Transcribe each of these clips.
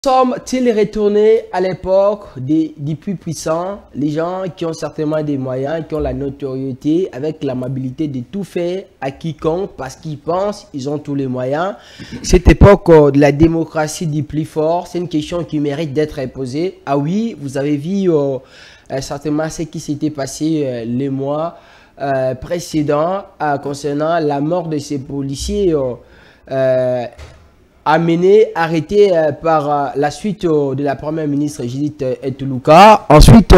Sommes-ils retournés à l'époque des plus puissants, les gens qui ont certainement des moyens, qui ont la notoriété, avec l'amabilité de tout faire à quiconque parce qu'ils pensent ils ont tous les moyens. Cette époque de la démocratie du plus fort, c'est une question qui mérite d'être posée. Ah oui, vous avez vu certainement ce qui s'était passé les mois précédents concernant la mort de ces policiers arrêté par la suite de la première ministre Judith Ntuluka. Ensuite,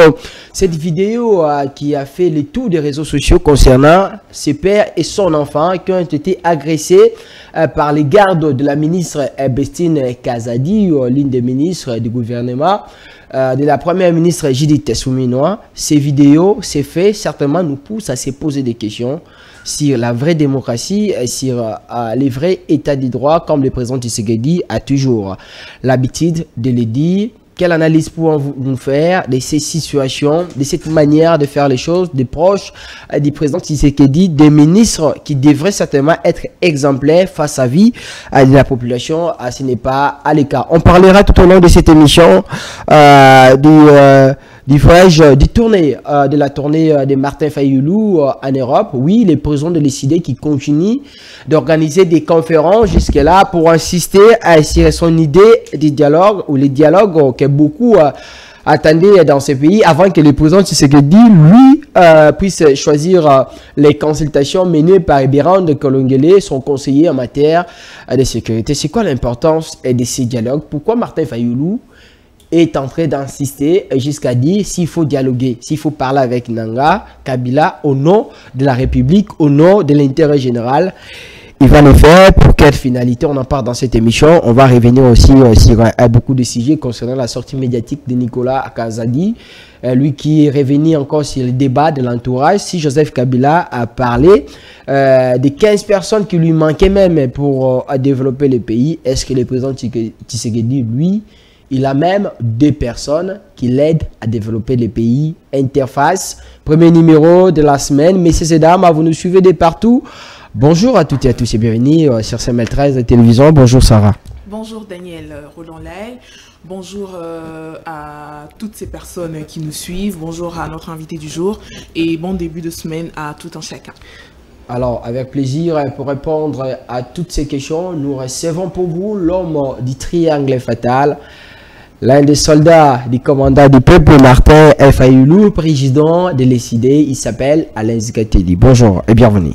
cette vidéo qui a fait le tour des réseaux sociaux concernant ses pères et son enfant qui ont été agressés par les gardes de la ministre Bestine Kazadi, l'une des ministres du gouvernement de la première ministre Judith Souminoa. Ces vidéos, ces faits, certainement nous poussent à se poser des questions sur la vraie démocratie, sur les vrais états du droit, comme le président Tshisekedi a toujours l'habitude de le dire. Quelle analyse pouvons-nous faire de ces situations, de cette manière de faire les choses, des proches du président Tshisekedi, des ministres qui devraient certainement être exemplaires face à vie de la population? Ce n'est pas à l'écart. On parlera tout au long de cette émission du voyage, de la tournée de Martin Fayulu en Europe. Oui, les présidents de décider qui continuent d'organiser des conférences jusque-là pour insister sur son idée du dialogue ou les dialogues que beaucoup attendaient dans ce pays avant que le président Tshisekedi, lui, puisse choisir les consultations menées par Ebirand Kolongele, son conseiller en matière de sécurité. C'est quoi l'importance de ces dialogues? Pourquoi Martin Fayulu est en train d'insister jusqu'à dire s'il faut dialoguer, s'il faut parler avec Nanga, Kabila, au nom de la République, au nom de l'intérêt général? Il va le faire. Pour quelle finalité? On en parle dans cette émission. On va revenir aussi sur beaucoup de sujets concernant la sortie médiatique de Nicolas Kazadi, lui qui est revenu encore sur le débat de l'entourage. Si Joseph Kabila a parlé des 15 personnes qui lui manquaient même pour développer le pays, est-ce que le président Tshisekedi, lui, il a même 2 personnes qui l'aident à développer le pays? Interface, premier numéro de la semaine. Messieurs et dames, vous nous suivez de partout. Bonjour à toutes et à tous et bienvenue sur CML13 de télévision. Bonjour Sarah. Bonjour Daniel Roland-Lay. Bonjour à toutes ces personnes qui nous suivent. Bonjour à notre invité du jour et bon début de semaine à tout un chacun. Alors, avec plaisir, pour répondre à toutes ces questions, nous recevons pour vous l'homme du triangle fatal, l'un des soldats du commandant du peuple, Martin Fayulu, président de l'ECD. Il s'appelle Alain Zikateli. Bonjour et bienvenue.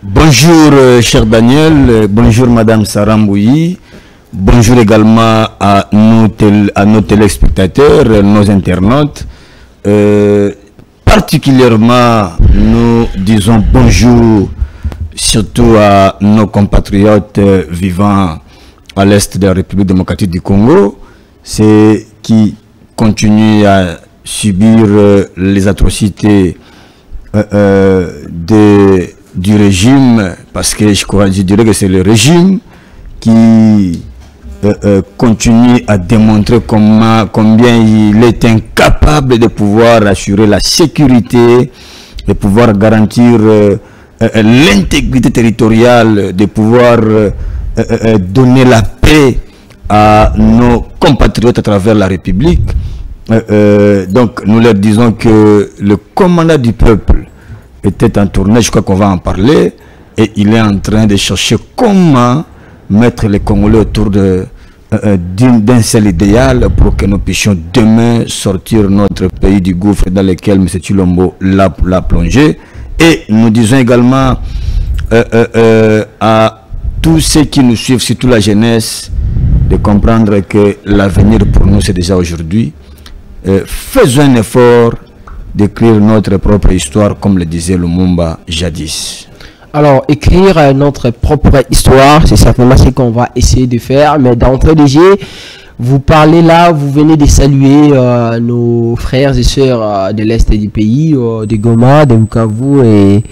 Bonjour cher Daniel, bonjour Madame Sarah Mbouyi, bonjour également à nos téléspectateurs, nos internautes. Particulièrement, nous disons bonjour surtout à nos compatriotes vivant à l'est de la République démocratique du Congo, ceux qui continuent à subir les atrocités du régime, parce que je dirais que c'est le régime qui continue à démontrer combien il est incapable de pouvoir assurer la sécurité, de pouvoir garantir l'intégrité territoriale, de pouvoir donner la paix à nos compatriotes à travers la République. Donc nous leur disons que le commandant du peuple était en tournée, je crois qu'on va en parler, et il est en train de chercher comment mettre les Congolais autour d'un seul idéal pour que nous puissions demain sortir notre pays du gouffre dans lequel M. Tshilombo l'a plongé. Et nous disons également à tous ceux qui nous suivent, surtout la jeunesse, de comprendre que l'avenir pour nous c'est déjà aujourd'hui. Faisons un effort d'écrire notre propre histoire, comme le disait Lumumba jadis. Alors, écrire notre propre histoire, c'est certainement ce qu'on va essayer de faire. Mais d'entrée de jeu, vous parlez là, vous venez de saluer nos frères et sœurs de l'Est du pays, de Goma, de Bukavu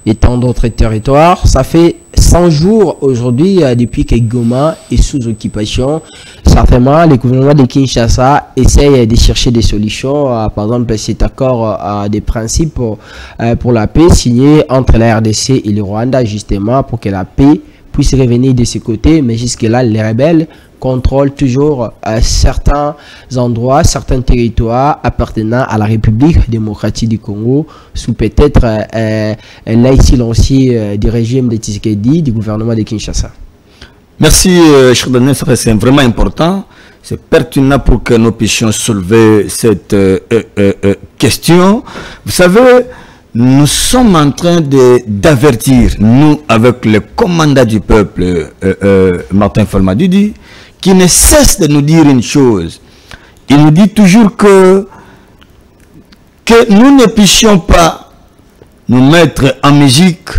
et tant d'autres territoires. Ça fait 100 jours aujourd'hui depuis que Goma est sous occupation. Certainement, le gouvernement de Kinshasa essaye de chercher des solutions. Par exemple, cet accord des principes pour la paix signé entre la RDC et le Rwanda, justement, pour que la paix puisse revenir de ce côté, mais jusque-là, les rebelles contrôlent toujours certains endroits, certains territoires appartenant à la République démocratique du Congo, sous peut-être l'œil silencieux du régime de Tshisekedi, du gouvernement de Kinshasa. Merci, cher Daniel, c'est vraiment important. C'est pertinent pour que nous puissions soulever cette question. Vous savez, nous sommes en train d'avertir, nous, avec le commandant du peuple, Martin Fayulu Didi, qui ne cesse de nous dire une chose. Il nous dit toujours que nous ne puissions pas nous mettre en musique,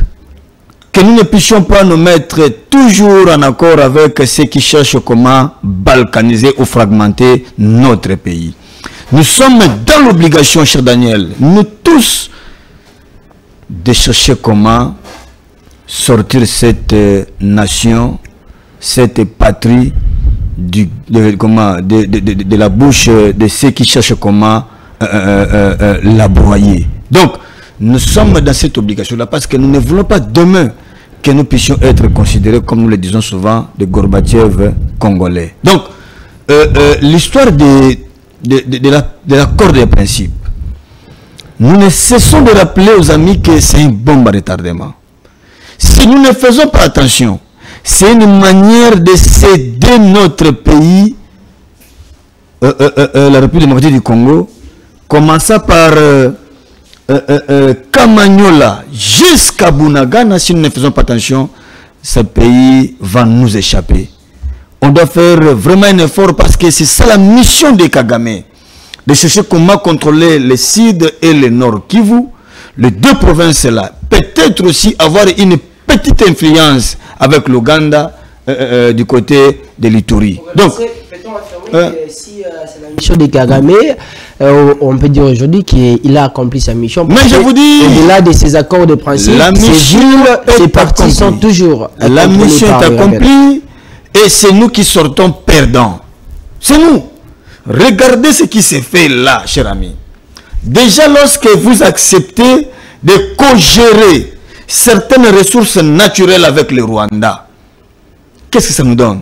que nous ne puissions pas nous mettre toujours en accord avec ceux qui cherchent comment balkaniser ou fragmenter notre pays. Nous sommes dans l'obligation, cher Daniel, nous tous, de chercher comment sortir cette nation, cette patrie de la bouche de ceux qui cherchent comment la broyer. Donc, nous sommes dans cette obligation-là parce que nous ne voulons pas demain que nous puissions être considérés, comme nous le disons souvent, de Gorbatchev congolais. Donc, l'histoire de l'accord des principes, nous ne cessons de rappeler aux amis que c'est une bombe à retardement. Si nous ne faisons pas attention, c'est une manière de céder notre pays, la République démocratique du Congo, commençant par Kamanyola jusqu'à Bunagana. Si nous ne faisons pas attention, ce pays va nous échapper. On doit faire vraiment un effort parce que c'est ça la mission de Kagame, de chercher comment contrôler le Sud et le Nord Kivu, les deux provinces-là. Peut-être aussi avoir une petite influence avec l'Ouganda du côté de l'Ituri. Donc, peut-on affirmer que si c'est la mission de Kagame, on peut dire aujourd'hui qu'il a accompli sa mission. Mais je vous dis, au-delà de ses accords de principe, ces partis sont toujours. La mission est accomplie et c'est nous qui sortons perdants. C'est nous. Regardez ce qui s'est fait là, cher ami. Déjà, lorsque vous acceptez de co-gérer certaines ressources naturelles avec le Rwanda, qu'est-ce que ça nous donne?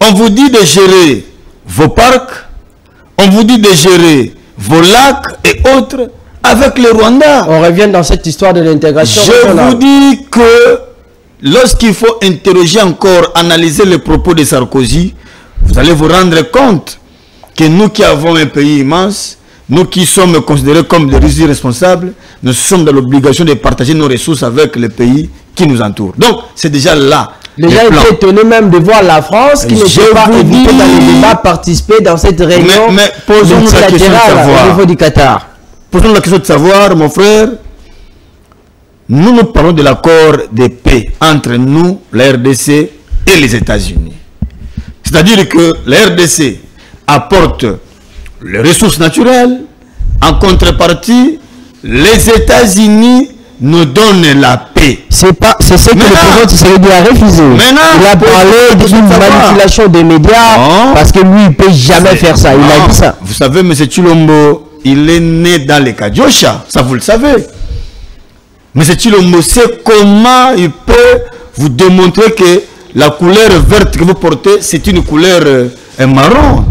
On vous dit de gérer vos parcs, on vous dit de gérer vos lacs et autres avec le Rwanda. On revient dans cette histoire de l'intégration. Je vous dis que lorsqu'il faut interroger encore, analyser les propos de Sarkozy, vous allez vous rendre compte que nous qui avons un pays immense, nous qui sommes considérés comme des responsables, nous sommes dans l'obligation de partager nos ressources avec les pays qui nous entourent. Donc, c'est déjà là. Les gens étaient étonnés même de voir la France qui ne peut pas éviter dans les débats participer dans cette réunion mais posons-nous la question de savoir, au niveau du Qatar. Posons-nous la question de savoir, mon frère, nous parlons de l'accord de paix entre nous, la RDC et les États-Unis. C'est-à-dire que la RDC apporte les ressources naturelles, en contrepartie, les États-Unis nous donnent la paix. C'est ce que le président Tshisekedi a refusé. Il a parlé d'une manipulation des médias parce que lui, il ne peut jamais faire ça. Il a dit ça. Vous savez, M. Chilombo, il est né dans les Kadiosha. Ça, vous le savez. M. Chilombo sait comment il peut vous démontrer que la couleur verte que vous portez, c'est une couleur marron.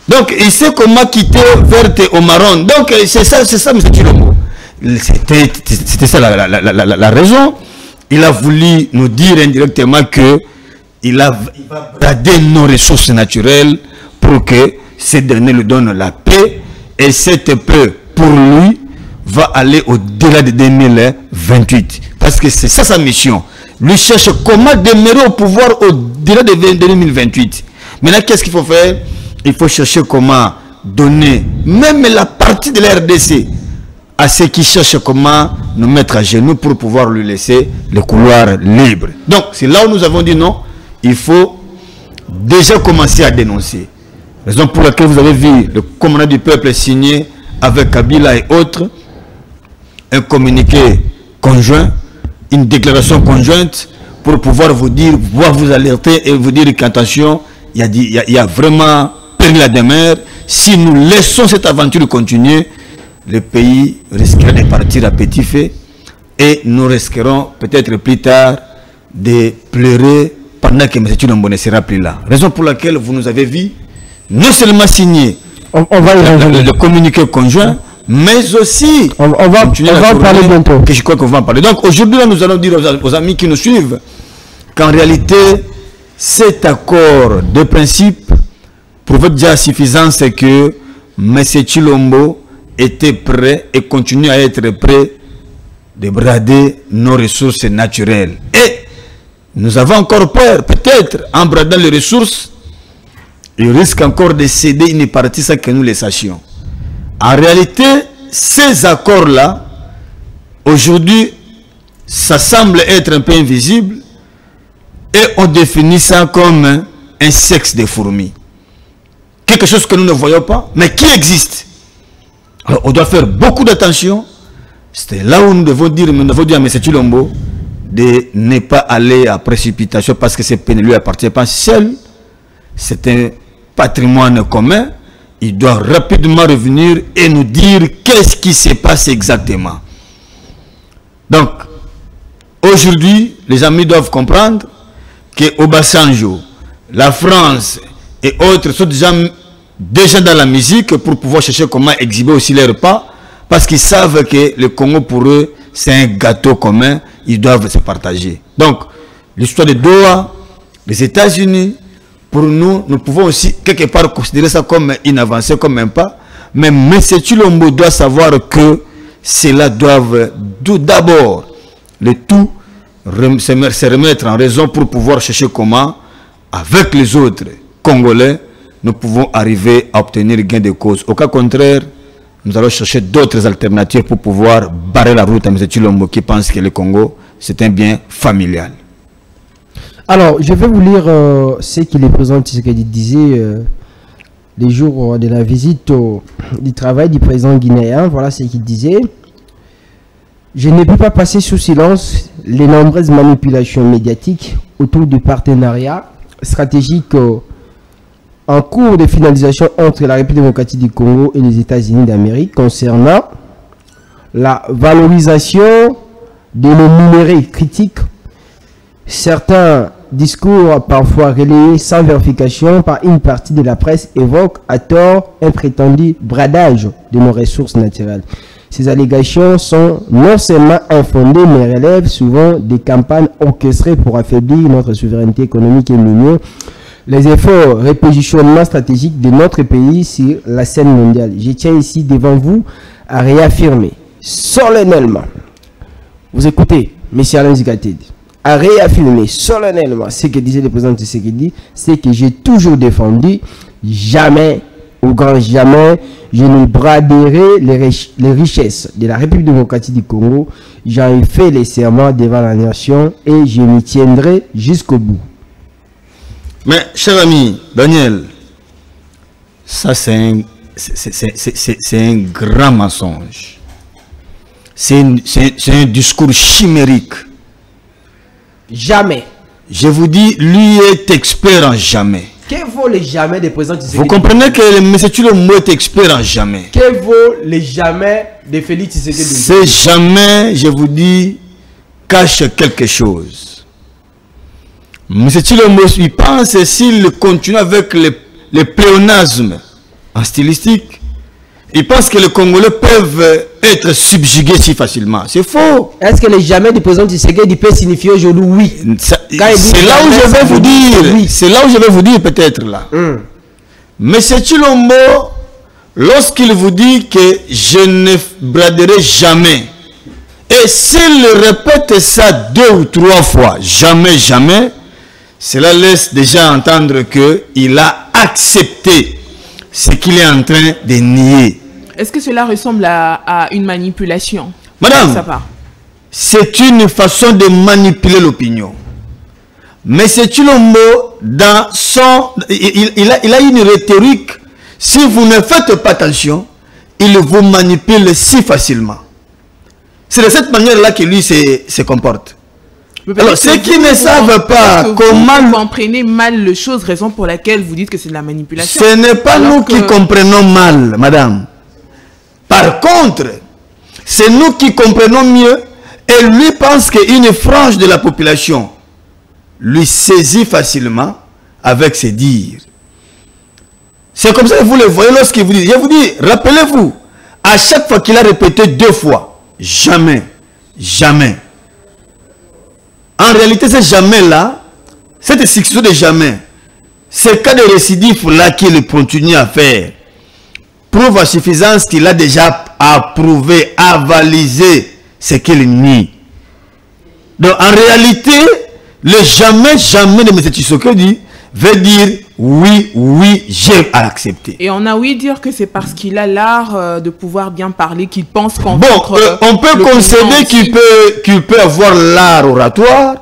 Donc, il sait comment quitter verte au marron. Donc, c'est ça, M. Chilombo. C'était ça la raison. Il a voulu nous dire indirectement que il va brader nos ressources naturelles pour que ces derniers lui donnent la paix. Et cette paix, pour lui, va aller au-delà de 2028. Parce que c'est ça sa mission. Lui cherche comment demeurer au pouvoir au-delà de 2028. Maintenant, qu'est-ce qu'il faut faire? Il faut chercher comment donner même la partie de la RDC à ceux qui cherchent comment nous mettre à genoux pour pouvoir lui laisser le couloir libre. Donc, c'est là où nous avons dit non, il faut déjà commencer à dénoncer. Raison pour laquelle vous avez vu le commandant du peuple signer avec Kabila et autres un communiqué conjoint, une déclaration conjointe pour pouvoir vous dire, vous alerter et vous dire qu'attention, il y a vraiment perdu la demeure. Si nous laissons cette aventure continuer, le pays risquera de partir à petit feu et nous risquerons peut-être plus tard de pleurer pendant que M. Chilombo ne sera plus là. Raison pour laquelle vous nous avez vu non seulement signer on va le communiqué conjoint, mais aussi on va en parler bientôt. Que je crois qu'on va en parler. Donc aujourd'hui, nous allons dire aux amis qui nous suivent qu'en réalité, cet accord de principe prouve déjà suffisant, c'est que M. Chilombo était prêt et continue à être prêt de brader nos ressources naturelles. Et nous avons encore peur, peut-être, en bradant les ressources, il risque encore de céder une partie sans que nous le sachions. En réalité, ces accords-là, aujourd'hui, ça semble être un peu invisible et on définit ça comme un sexe de fourmis. Quelque chose que nous ne voyons pas, mais qui existe. Alors, on doit faire beaucoup d'attention. C'est là où nous devons dire à M. Chilombo de ne pas aller à précipitation parce que ce pays ne lui appartient pas seul. C'est un patrimoine commun. Il doit rapidement revenir et nous dire qu'est-ce qui se passe exactement. Donc, aujourd'hui, les amis doivent comprendre que Obasanjo, la France et autres sont déjà dans la musique pour pouvoir chercher comment exhiber aussi leurs pas, parce qu'ils savent que le Congo pour eux c'est un gâteau commun, ils doivent se partager. Donc l'histoire de Doha, les États-Unis, pour nous, nous pouvons aussi quelque part considérer ça comme une avancée, comme un pas, mais M. Chilombo doit savoir que cela doit d'abord le tout se remettre en raison pour pouvoir chercher comment, avec les autres Congolais, nous pouvons arriver à obtenir gain de cause. Au cas contraire, nous allons chercher d'autres alternatives pour pouvoir barrer la route à M. Chilombo qui pense que le Congo, c'est un bien familial. Alors, je vais vous lire ce qu'il est président Tshisekedi disait les jours de la visite du travail du président guinéen. Voilà ce qu'il disait. Je ne peux pas passer sous silence les nombreuses manipulations médiatiques autour du partenariat stratégique en cours de finalisation entre la République démocratique du Congo et les États-Unis d'Amérique concernant la valorisation de nos minéraux critiques. Certains discours parfois relayés sans vérification par une partie de la presse évoquent à tort un prétendu bradage de nos ressources naturelles. Ces allégations sont non seulement infondées mais relèvent souvent des campagnes orchestrées pour affaiblir notre souveraineté économique et minière. Les efforts repositionnement stratégique de notre pays sur la scène mondiale. Je tiens ici devant vous à réaffirmer solennellement, vous écoutez, M. Alain Zikatedi, à réaffirmer solennellement ce que disait le président Tshisekedi, c'est que j'ai toujours défendu, jamais, au grand jamais, je ne braderai les richesses de la République démocratique du Congo. J'en ai fait les serments devant la nation et je m'y tiendrai jusqu'au bout. Mais, cher ami Daniel, ça c'est un grand mensonge. C'est un discours chimérique. Jamais. Je vous dis, lui est expert en jamais. Que vaut les jamais des présidents Tshisekedi? Vous comprenez que M. Chilombo est expert en jamais. Que vaut les jamais de Félix Tshisekedi? Ces jamais, je vous dis, cache quelque chose. M. Chilombo, il pense s'il continue avec les pléonasmes en stylistique, il pense que les Congolais peuvent être subjugués si facilement. C'est faux. Est-ce que les jamais du président Tshisekedi peut signifier aujourd'hui oui? C'est là où je vais vous dire. Oui. C'est là où je vais vous dire peut-être là. M. Chilombo, lorsqu'il vous dit que je ne braderai jamais, et s'il répète ça 2 ou 3 fois, jamais, jamais, cela laisse déjà entendre qu'il a accepté ce qu'il est en train de nier. Est-ce que cela ressemble à une manipulation? Madame, c'est une façon de manipuler l'opinion. Mais c'est Chilombo, dans son... Il a une rhétorique. Si vous ne faites pas attention, il vous manipule si facilement. C'est de cette manière-là que lui se comporte. Alors, ceux qui ne savent pas comment... Vous comprenez mal les choses, raison pour laquelle vous dites que c'est de la manipulation. Ce n'est pas nous qui comprenons mal, madame. Par contre, c'est nous qui comprenons mieux et lui pense qu'une frange de la population lui saisit facilement avec ses dires. C'est comme ça que vous le voyez lorsqu'il vous dit. Je vous dis, rappelez-vous, à chaque fois qu'il a répété 2 fois, jamais, jamais. En réalité, ce jamais-là, cette succession de jamais, ce cas de récidive-là qu'il continue à faire, prouve à suffisance qu'il a déjà approuvé, avalisé ce qu'il nie. Donc en réalité, le jamais, jamais de M. Tshisekedi veut dire oui, oui, j'ai accepté. Et on a ouï dire que c'est parce qu'il a l'art de pouvoir bien parler qu'il pense qu'on on peut concéder qu'il peut avoir l'art oratoire,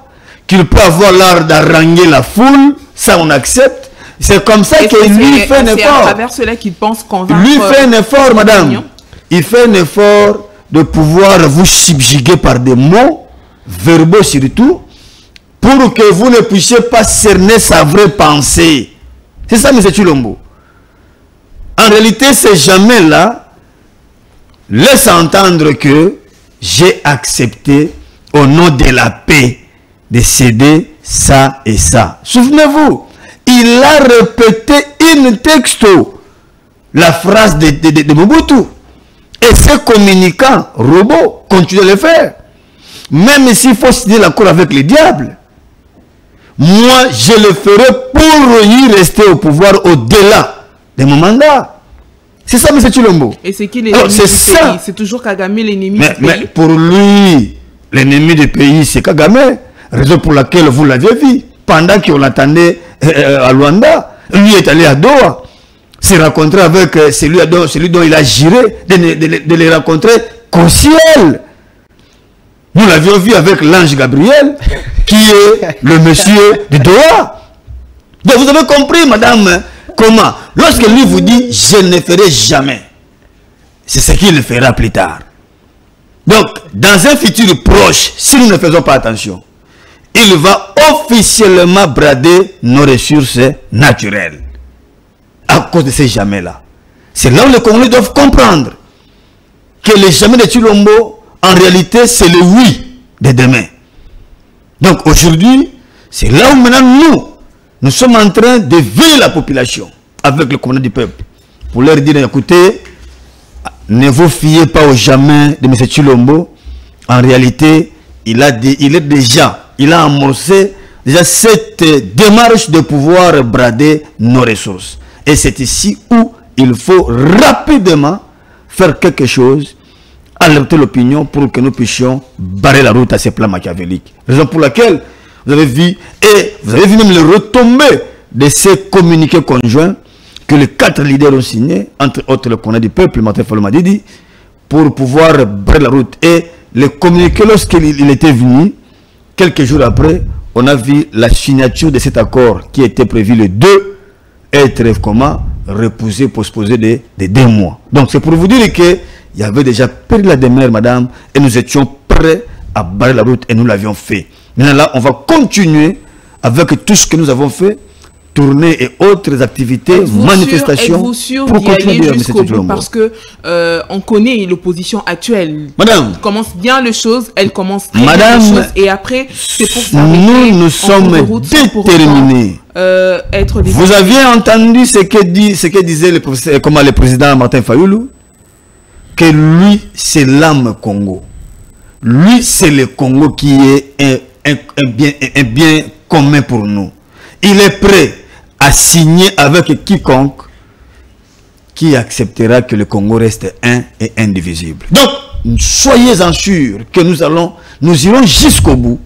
qu'il peut avoir l'art d'haranguer la foule, ça on accepte. C'est comme ça que lui fait un effort. C'est à travers cela qu'il pense convaincre. Lui fait un effort, madame. Il fait un effort de pouvoir vous subjuguer par des mots, verbaux surtout, pour que vous ne puissiez pas cerner sa vraie pensée. C'est ça, M. Tshilombo. En réalité, ces jamais-là laissent entendre que j'ai accepté, au nom de la paix, de céder ça et ça. Souvenez-vous, il a répété in texto la phrase de Mobutu. Et ces communicants, robots, continuent de le faire. Même s'il faut signer l'accord avec le diable, moi, je le ferai pour y rester au pouvoir au-delà de mon mandat. C'est ça, M. Tshilombo. Et c'est qui l'ennemi du pays? C'est toujours Kagame, l'ennemi du pays. Mais pour lui, l'ennemi du pays, c'est Kagame. Raison pour laquelle vous l'aviez vu. Pendant qu'on l'attendait à Luanda, lui est allé à Doha. S'est rencontré avec celui dont il a juré de les rencontrer qu'au ciel. Nous l'avions vu avec l'ange Gabriel, qui est le monsieur de Doha. Donc vous avez compris, madame, comment? Lorsque lui vous dit, je ne ferai jamais, c'est ce qu'il fera plus tard. Donc, dans un futur proche, si nous ne faisons pas attention, il va officiellement brader nos ressources naturelles. À cause de ces jamais-là. C'est là où les Congolais doivent comprendre que les jamais de Tshilombo, en réalité, c'est le oui de demain. Donc aujourd'hui, c'est là où maintenant nous sommes en train de veiller la population avec le commandant du peuple. Pour leur dire, écoutez, ne vous fiez pas au jamais de M. Tshilombo. En réalité, il a amorcé déjà cette démarche de pouvoir brader nos ressources. Et c'est ici où il faut rapidement faire quelque chose, alerter l'opinion pour que nous puissions barrer la route à ces plans machiavéliques. Raison pour laquelle vous avez vu même les retombées de ces communiqués conjoints que les 4 leaders ont signés, entre autres le commandant du peuple, Martin Fayulu Madidi, pour pouvoir barrer la route. Et les communiqués, lorsqu'il était venu, quelques jours après, on a vu la signature de cet accord qui était prévu le 2, être comment repoussé, postposé de 2 mois. Donc c'est pour vous dire qu'il y avait déjà pris la demeure, madame, et nous étions prêts à barrer la route et nous l'avions fait. Maintenant là, on va continuer avec tout ce que nous avons fait, tournées et autres activités, manifestations, pour continuer jusqu'au bout, parce que on connaît l'opposition actuelle. Madame, elle commence bien les choses, elle commence très madame, bien les choses, et après, c'est pour ça nous sommes déterminés. Vous aviez entendu ce que disait le président Martin Fayulu, que lui, c'est l'âme Congo. Lui, c'est le Congo qui est un bien commun pour nous. Il est prêt à signer avec quiconque qui acceptera que le Congo reste un et indivisible. Donc, soyez-en sûrs que nous irons jusqu'au bout.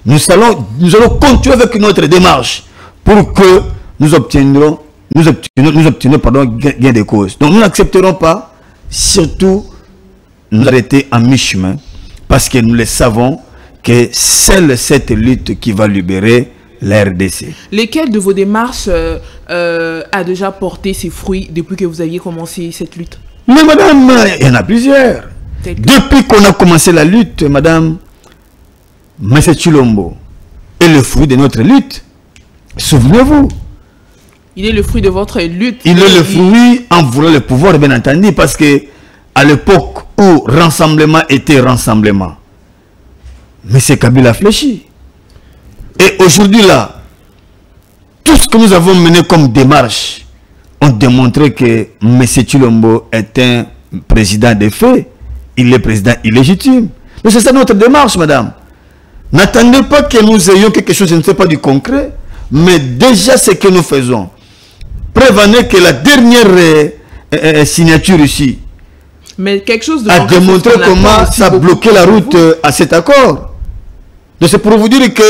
Nous allons continuer avec notre démarche pour que nous obtenions gain de cause. Donc, nous n'accepterons pas, surtout, nous arrêter en mi-chemin, parce que nous le savons que seule cette lutte qui va libérer la RDC. Lesquelles de vos démarches a déjà porté ses fruits depuis que vous aviez commencé cette lutte? Mais madame, il y en a plusieurs. Depuis qu'on a commencé la lutte, madame, M. Tshilombo est le fruit de notre lutte. Souvenez-vous. Il est le fruit de votre lutte. Il est le fruit en voulant le pouvoir, bien entendu, parce que à l'époque où rassemblement était rassemblement, M. Kabila a fléchi. Et aujourd'hui là, tout ce que nous avons mené comme démarche ont démontré que M. Tshilombo est un président de fait. Il est président illégitime. Mais c'est ça notre démarche, madame. N'attendez pas que nous ayons quelque chose, je ne sais pas, du concret, mais déjà ce que nous faisons. Prévenez que la dernière signature ici mais quelque chose de a démontré comment ça a bloqué la route à cet accord. Donc c'est pour vous dire que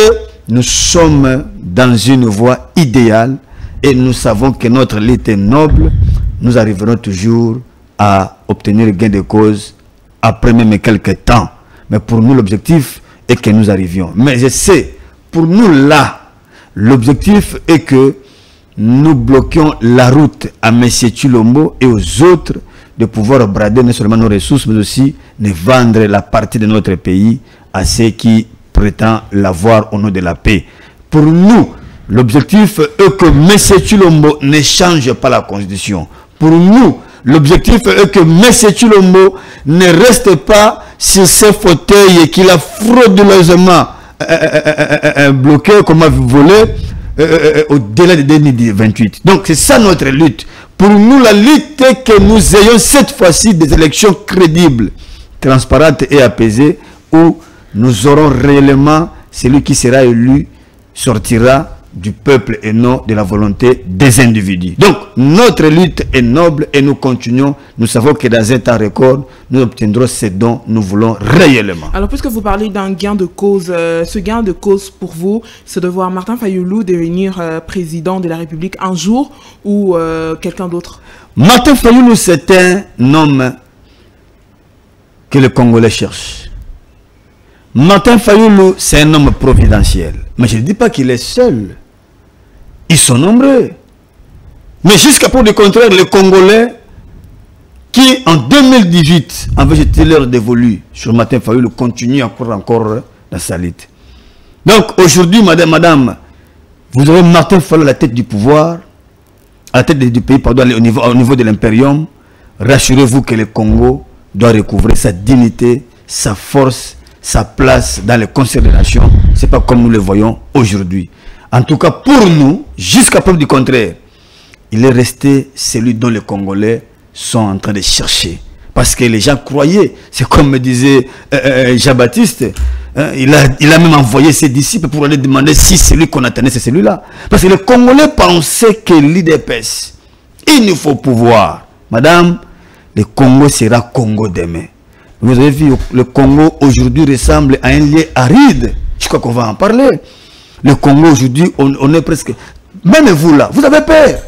nous sommes dans une voie idéale et nous savons que notre lutte est noble. Nous arriverons toujours à obtenir gain de cause après même quelques temps. Mais pour nous, l'objectif est que nous arrivions. Mais je sais, pour nous là, l'objectif est que nous bloquions la route à M. Tshilombo et aux autres de pouvoir brader non seulement nos ressources, mais aussi de vendre la partie de notre pays à ceux qui prétendent l'avoir au nom de la paix. Pour nous, l'objectif est que M. Tshilombo ne change pas la constitution. Pour nous, l'objectif est que M. Tshilombo ne reste pas sur ce fauteuil qu'il a frauduleusement bloqué, comme volé, au-delà de 2028. Donc c'est ça notre lutte. Pour nous, la lutte est que nous ayons cette fois-ci des élections crédibles, transparentes et apaisées, où nous aurons réellement celui qui sera élu sortira du peuple et non de la volonté des individus. Donc notre lutte est noble et nous continuons. Nous savons que dans un temps record, nous obtiendrons ce dont nous voulons réellement. Alors puisque vous parlez d'un gain de cause, ce gain de cause pour vous, c'est de voir Martin Fayulu devenir président de la République un jour ou quelqu'un d'autre? Martin Fayulu, c'est un homme que le Congolais cherche. Martin Fayulu, c'est un homme providentiel. Mais je ne dis pas qu'il est seul. Ils sont nombreux. Mais jusqu'à preuve du contraire, les Congolais qui, en 2018, avaient jeté leur dévolu sur Martin Fayulu, continuent encore dans sa lutte. Donc, aujourd'hui, madame, vous avez Martin Fayulu à la tête du pouvoir, à la tête du pays, pardon, au niveau de l'impérium. Rassurez-vous que le Congo doit recouvrer sa dignité, sa force, sa place dans les concerts des nations. Ce n'est pas comme nous le voyons aujourd'hui. En tout cas, pour nous, jusqu'à preuve du contraire, il est resté celui dont les Congolais sont en train de chercher. Parce que les gens croyaient, c'est comme me disait Jean-Baptiste, il a même envoyé ses disciples pour aller demander si celui qu'on attendait, c'est celui-là. Parce que les Congolais pensaient que l'IDPS, il nous faut pouvoir. Madame, le Congo sera Congo demain. Vous avez vu, le Congo aujourd'hui ressemble à un lieu aride. Je crois qu'on va en parler. Le Congo aujourd'hui, on est presque... Même vous là, vous avez peur.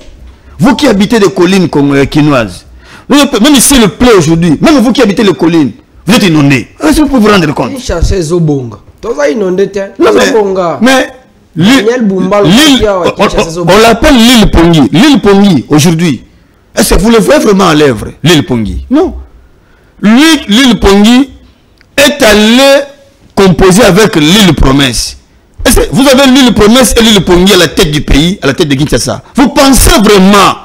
Vous qui habitez des collines quinoises, même ici le plaît aujourd'hui, même vous qui habitez les collines, vous êtes inondés. Est-ce que vous pouvez vous rendre compte? Mais on l'appelle l'île Pongi. L'île Pongi aujourd'hui, est-ce que vous le voyez vraiment à l'œuvre, l'île Pongi? Non. L'île Pongi est allée composer avec l'île Promesse. Vous avez l'île Promesse et l'île Pongi à la tête du pays, à la tête de Kinshasa. Vous pensez vraiment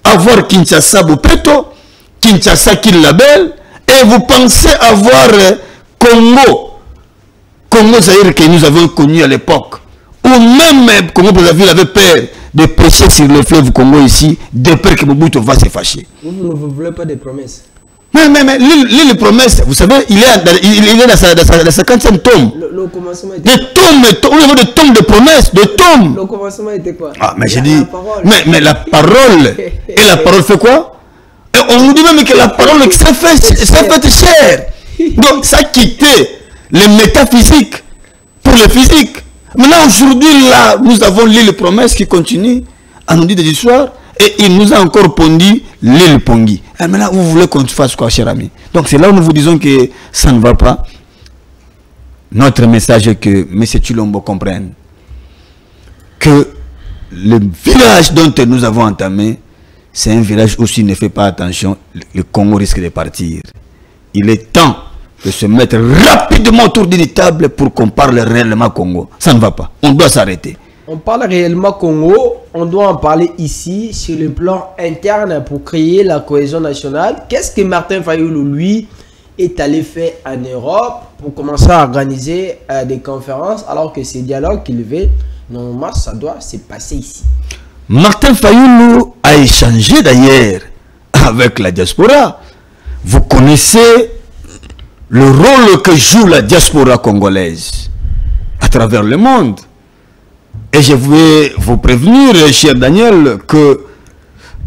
avoir Kinshasa Bopeto, Kinshasa Kin-Label, et vous pensez avoir Congo Zaïre que nous avons connu à l'époque, ou même Congo Brazzaville avait peur de pêcher sur le fleuve Congo ici, de peur que Mobutu va se fâcher. Vous ne voulez pas de promesses? Mais l'île Promesse, vous savez, il est dans sa 50e tome. Le commencement était des tomes de promesses, de tomes. Le commencement était quoi? Ah, mais j'ai dit, mais la parole, et la parole fait quoi? Et on nous dit même que la parole s'est fait chère. Donc, ça a quitté les métaphysiques pour le physique. Maintenant, aujourd'hui, là, nous avons l'île Promesse qui continue à nous dire des histoires. Et il nous a encore pondu l'île Pongi. Et maintenant, vous voulez qu'on fasse quoi, cher ami? Donc, c'est là où nous vous disons que ça ne va pas. Notre message est que M. Tshilombo comprenne que le village dont nous avons entamé, c'est un village où s'il ne fait pas attention, le Congo risque de partir. Il est temps de se mettre rapidement autour d'une table pour qu'on parle réellement Congo. Ça ne va pas. On doit s'arrêter. On parle réellement Congo, on doit en parler ici sur le plan interne pour créer la cohésion nationale. Qu'est-ce que Martin Fayulu, lui, est allé faire en Europe pour commencer à organiser des conférences, alors que ces dialogues qu'il veut, normalement, ça doit se passer ici. Martin Fayulu a échangé d'ailleurs avec la diaspora. Vous connaissez le rôle que joue la diaspora congolaise à travers le monde. Et je vais vous prévenir, cher Daniel, que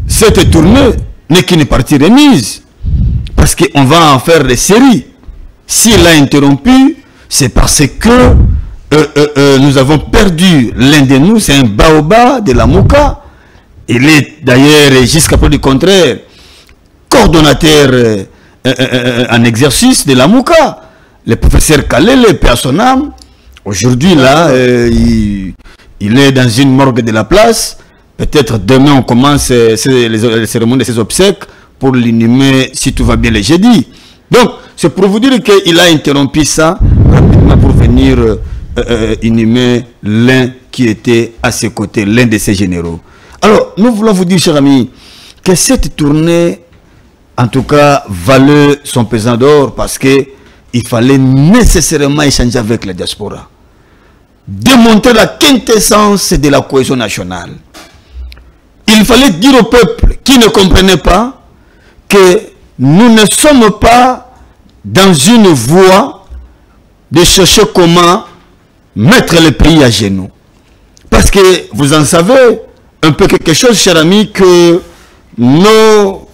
cette tournée n'est qu'une partie remise. Parce qu'on va en faire des séries. S'il a interrompu, c'est parce que nous avons perdu l'un de nous, c'est un baobab de la Mouka. Il est d'ailleurs, jusqu'à preuve du contraire, coordonnateur en exercice de la Mouka. Le professeur Kalele, paix à son âme, aujourd'hui là, il est dans une morgue de la place. Peut-être demain on commence les cérémonies de ses obsèques pour l'inhumer si tout va bien le jeudi. Donc c'est pour vous dire qu'il a interrompu ça rapidement pour venir inhumer l'un qui était à ses côtés, l'un de ses généraux. Alors nous voulons vous dire, chers amis, que cette tournée en tout cas valait son pesant d'or parce que il fallait nécessairement échanger avec la diaspora, démontrer la quintessence de la cohésion nationale. Il fallait dire au peuple qui ne comprenait pas que nous ne sommes pas dans une voie de chercher comment mettre le pays à genoux. Parce que vous en savez un peu quelque chose, chers amis, que nos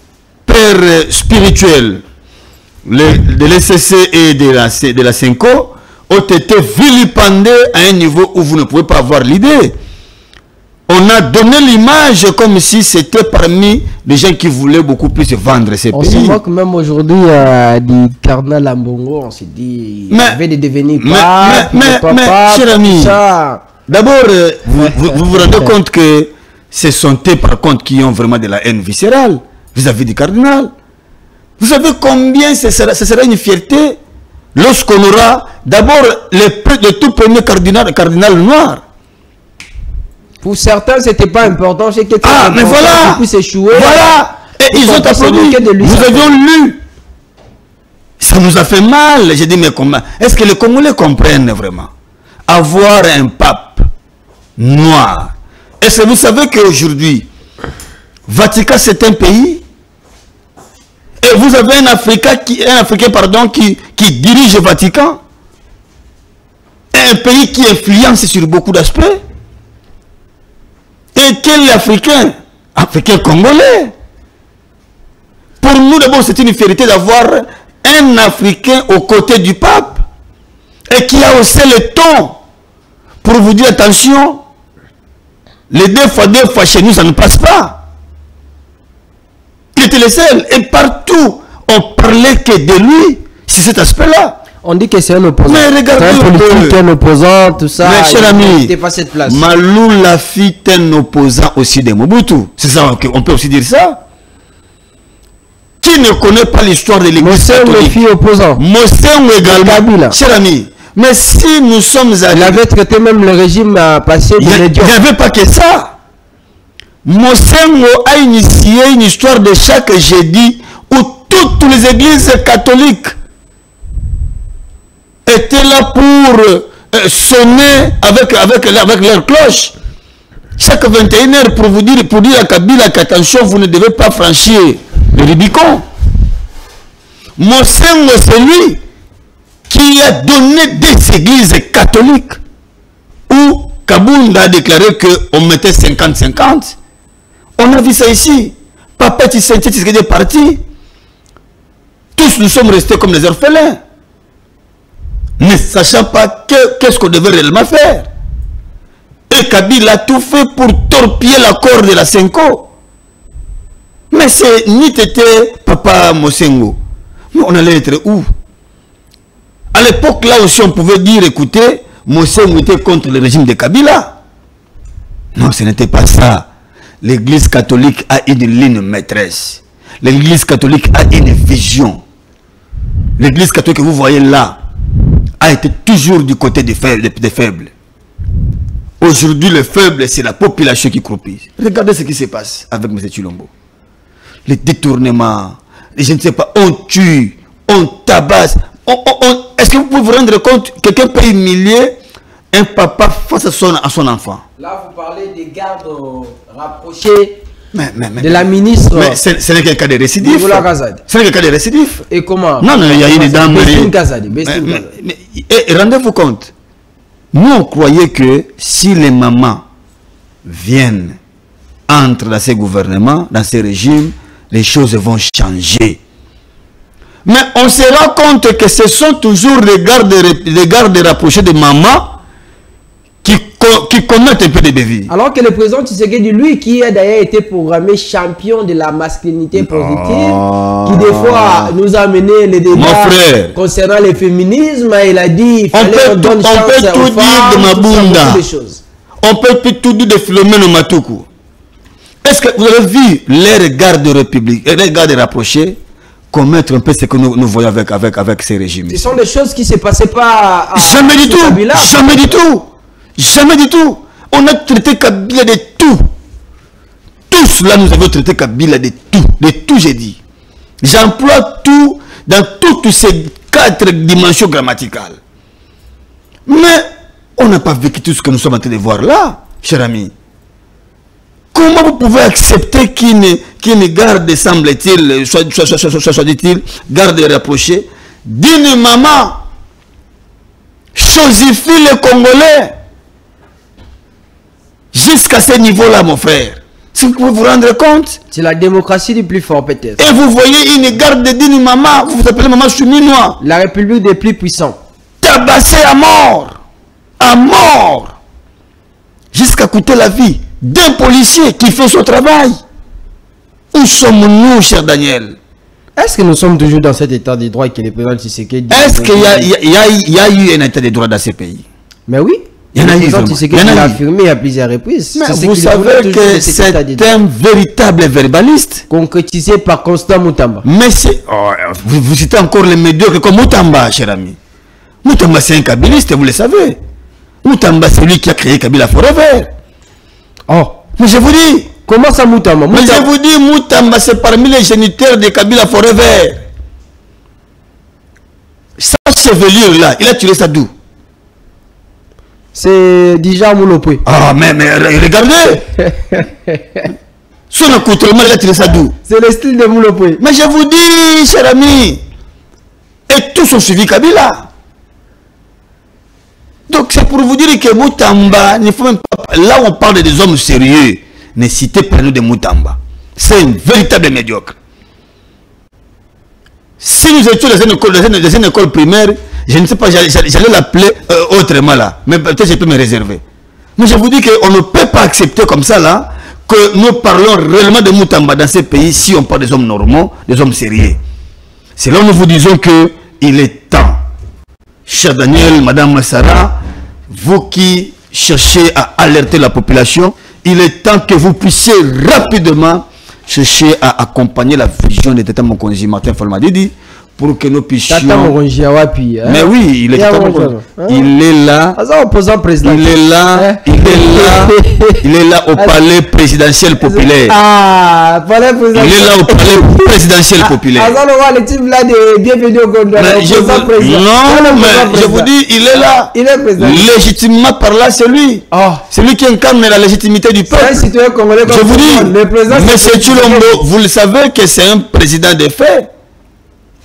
pères spirituels de l'ECC et de la CENCO ont été vilipendés à un niveau où vous ne pouvez pas avoir l'idée. On a donné l'image comme si c'était parmi les gens qui voulaient beaucoup plus vendre ces pays. On se moque même aujourd'hui du cardinal Ambongo, on s'est dit il avait de devenir mais cher ami, d'abord vous vous rendez compte que ce sont eux par contre qui ont vraiment de la haine viscérale vis-à-vis du cardinal. Vous savez combien ce sera une fierté lorsqu'on aura d'abord le tout premier cardinal noir. Pour certains, c'était pas important. C'est que mais voilà, voilà. Et ils ont applaudi. Nous avions lu. Ça nous a fait mal. J'ai dit, mais comment? Est-ce que les Congolais comprennent vraiment? Avoir un pape noir. Est-ce que vous savez qu'aujourd'hui, Vatican, c'est un pays? Et vous avez un Africain qui dirige le Vatican? Un pays qui influence sur beaucoup d'aspects? Et quel Africain? Africain congolais. Pour nous, d'abord, c'est une fierté d'avoir un Africain aux côtés du pape et qui a haussé le ton pour vous dire attention, les deux fois chez nous, ça ne passe pas. Il était le seul. Et partout, on parlait que de lui, c'est cet aspect-là. On dit que c'est un opposant. Mais regardez un politique, un opposant, tout ça. Mais cher ami, pas cette place. Malou Lafite est un opposant aussi de Mobutu. C'est ça, on peut aussi dire ça. Qui ne connaît pas l'histoire de l'église catholique? Mossène opposant. Mossène également. Cher ami, mais si nous sommes arrivés... Il avait traité même le régime passé de médiocre. Il n'y avait pas que ça. Mossène a initié une histoire de chaque jeudi où toutes les églises catholiques étaient là pour sonner avec leur cloche. Chaque 21h pour dire à Kabila qu'attention, vous ne devez pas franchir le Rubicon. Mossène, c'est lui qui a donné des églises catholiques où Kabunda a déclaré qu'on mettait 50-50. On a vu ça ici. Papa Tshisekedi est parti. Tous nous sommes restés comme des orphelins, ne sachant pas qu'est-ce qu'on devait réellement faire. Et Kabila a tout fait pour torpiller l'accord de la CENCO. Mais c'est ni tété Papa Mosengo. Mais on allait être où? À l'époque, là aussi, on pouvait dire, écoutez, Mosengo était contre le régime de Kabila. Non, ce n'était pas ça. L'église catholique a une ligne maîtresse. L'église catholique a une vision. L'église catholique que vous voyez là a été toujours du côté des faibles. Aujourd'hui, le faible, c'est la population qui croupit. Regardez ce qui se passe avec M. Tshilombo. Les détournements, je ne sais pas, on tue, on tabasse. Est-ce que vous pouvez vous rendre compte que quelqu'un peut humilier un papa face à son enfant? Là, vous parlez des gardes rapprochés de la ministre. Mais ce n'est qu'un cas de récidif. Ce n'est qu'un cas de récidif. Et comment? Non, il y a une dame. Et rendez-vous compte, nous on croyait que si les mamans viennent, entrent dans ces gouvernements, dans ces régimes, les choses vont changer. Mais on se rend compte que ce sont toujours les gardes rapprochés de maman qui commettent un peu de béville. Alors que le président Tshisekedi, lui, qui a d'ailleurs été programmé champion de la masculinité positive, qui des fois nous a mené les débats concernant le féminisme, il a dit il fallait qu'on donne chance aux femmes, on peut tout dire de Philomène Matoukou. Est-ce que vous avez vu les gardes républicains, les gardes rapprochés commettre un peu ce que nous voyons avec ces régimes? Ce sont des choses qui ne se passaient pas jamais du tout, jamais du tout. Jamais du tout. On a traité Kabila de tout. Tous là, nous avons traité Kabila de tout. De tout, j'ai dit. J'emploie tout dans toutes ces 4 dimensions grammaticales. Mais on n'a pas vécu tout ce que nous sommes en train de voir là, cher ami. Comment vous pouvez accepter qu'une garde, semble-t-il, soit dit-il, garde rapprochée, d'une maman chosifie les Congolais? Jusqu'à ce niveau-là, mon frère. Si vous pouvez vous rendre compte. C'est la démocratie du plus fort, peut-être. Et vous voyez une garde d'une maman, vous vous appelez maman cheminois. La République des plus puissants. Tabassé à mort. À mort. Jusqu'à coûter la vie d'un policier qui fait son travail. Où sommes-nous, cher Daniel? Est-ce que nous sommes toujours dans cet état de droit que le président Tshisekedi... Est-ce qu'il y a eu un état de droit dans ce pays? Mais oui. Il y en a eu. Il l'a affirmé à plusieurs reprises. Mais vous savez que c'est un véritable verbaliste. Concrétisé par Constant Moutamba. Mais c'est... Oh, vous citez encore les médiocres comme Moutamba, cher ami. Moutamba, c'est un kabiliste, vous le savez. Moutamba, c'est lui qui a créé Kabila Forever. Oh. Mais je vous dis... Comment ça, Moutamba? Mais je vous dis, Moutamba, c'est parmi les géniteurs de Kabila Forever. Sa chevelure-là, il a tiré ça d'où? C'est déjà Moulopoué. Ah, mais regardez. Son accoutrement, il a tiré ça d'où? C'est le style de Moulopoué. Mais je vous dis, cher ami, et tous ont suivi Kabila. Donc c'est pour vous dire que Moutamba, il ne faut même pas... Là où on parle des hommes sérieux, ne citez pas nous de Moutamba. C'est un véritable médiocre. Si nous étions dans une école primaire, je ne sais pas, j'allais l'appeler autrement là. Mais peut-être je peux me réserver. Mais je vous dis qu'on ne peut pas accepter comme ça là, que nous parlons réellement de Moutamba dans ces pays si on parle des hommes normaux, des hommes sérieux. C'est là où nous vous disons qu'il est temps. Cher Daniel, Madame Sarah, vous qui cherchez à alerter la population, il est temps que vous puissiez rapidement chercher à accompagner la vision de Tata Mokonzi Martin Falmadidi pour que nous puissions... Tata Mokonzi Awapi. Mais oui, il est là. Il est là. Il est là. Il est là au palais présidentiel populaire. Ah, palais présidentiel. Il est là au palais présidentiel populaire. Le type là de bienvenue au Gondor. Non, mais je vous dis, il est là. Il est président. Légitimement par là, c'est lui. C'est lui qui incarne la légitimité du peuple. C'est un citoyen congolais. Je vous dis, mais c'est Tshilombo, vous le savez que c'est un président de fait.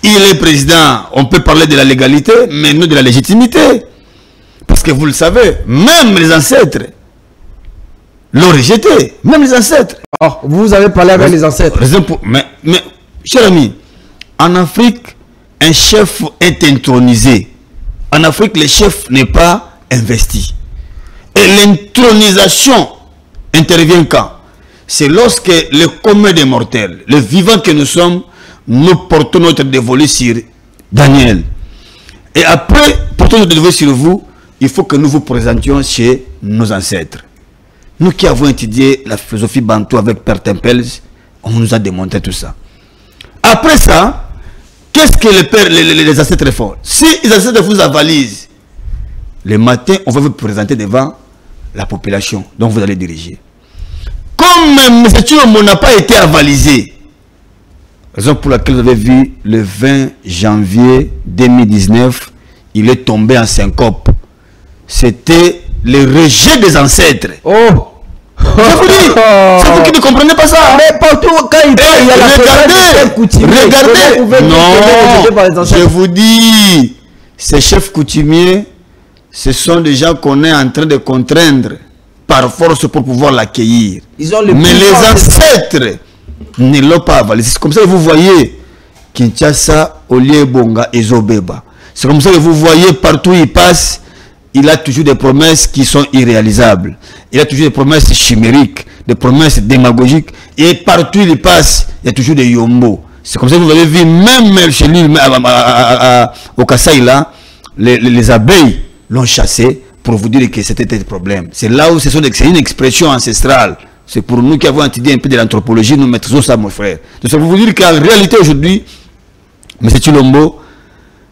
Il est président, on peut parler de la légalité, mais non de la légitimité. Parce que vous le savez, même les ancêtres l'ont rejeté. Même les ancêtres. Vous avez parlé avec les ancêtres. Mais, cher ami, en Afrique, un chef est intronisé. En Afrique, le chef n'est pas investi. Et l'intronisation intervient quand? C'est lorsque le commun des mortels, le vivant que nous sommes, nous portons notre dévolu sur Daniel. Et après, portons notre dévolu sur vous, il faut que nous vous présentions chez nos ancêtres. Nous qui avons étudié la philosophie bantou avec Père Tempels, on nous a démontré tout ça. Après ça, qu'est-ce que les ancêtres font? Si les ancêtres vous avalisent, le matin, on va vous présenter devant la population dont vous allez diriger. Comme M. Tshilombo n'a pas été avalisé, Raison pour laquelle vous avez vu le 20 janvier 2019, il est tombé en syncope. C'était le rejet des ancêtres. Oh! Je vous dis, c'est vous qui ne comprenez pas ça. Mais partout, quand il parle, il y a la regardez, non, je vous dis, ces chefs coutumiers, ce sont des gens qu'on est en train de contraindre par force pour pouvoir l'accueillir. Mais les ancêtres ne l'ont pas avalé. C'est comme ça que vous voyez Kinshasa, Oliebonga et Zobeba. C'est comme ça que vous voyez partout où il passe, il a toujours des promesses qui sont irréalisables. Il a toujours des promesses chimériques, des promesses démagogiques. Et partout où il passe, il y a toujours des yombo. C'est comme ça que vous avez vu, même chez lui, au Kasaï, là, les abeilles l'ont chassé pour vous dire que c'était un problème. C'est là où c'est une expression ancestrale. C'est pour nous qui avons étudié un peu de l'anthropologie, nous maîtrisons ça, mon frère. Donc ça veut vous dire qu'en réalité, aujourd'hui, M. Tshilombo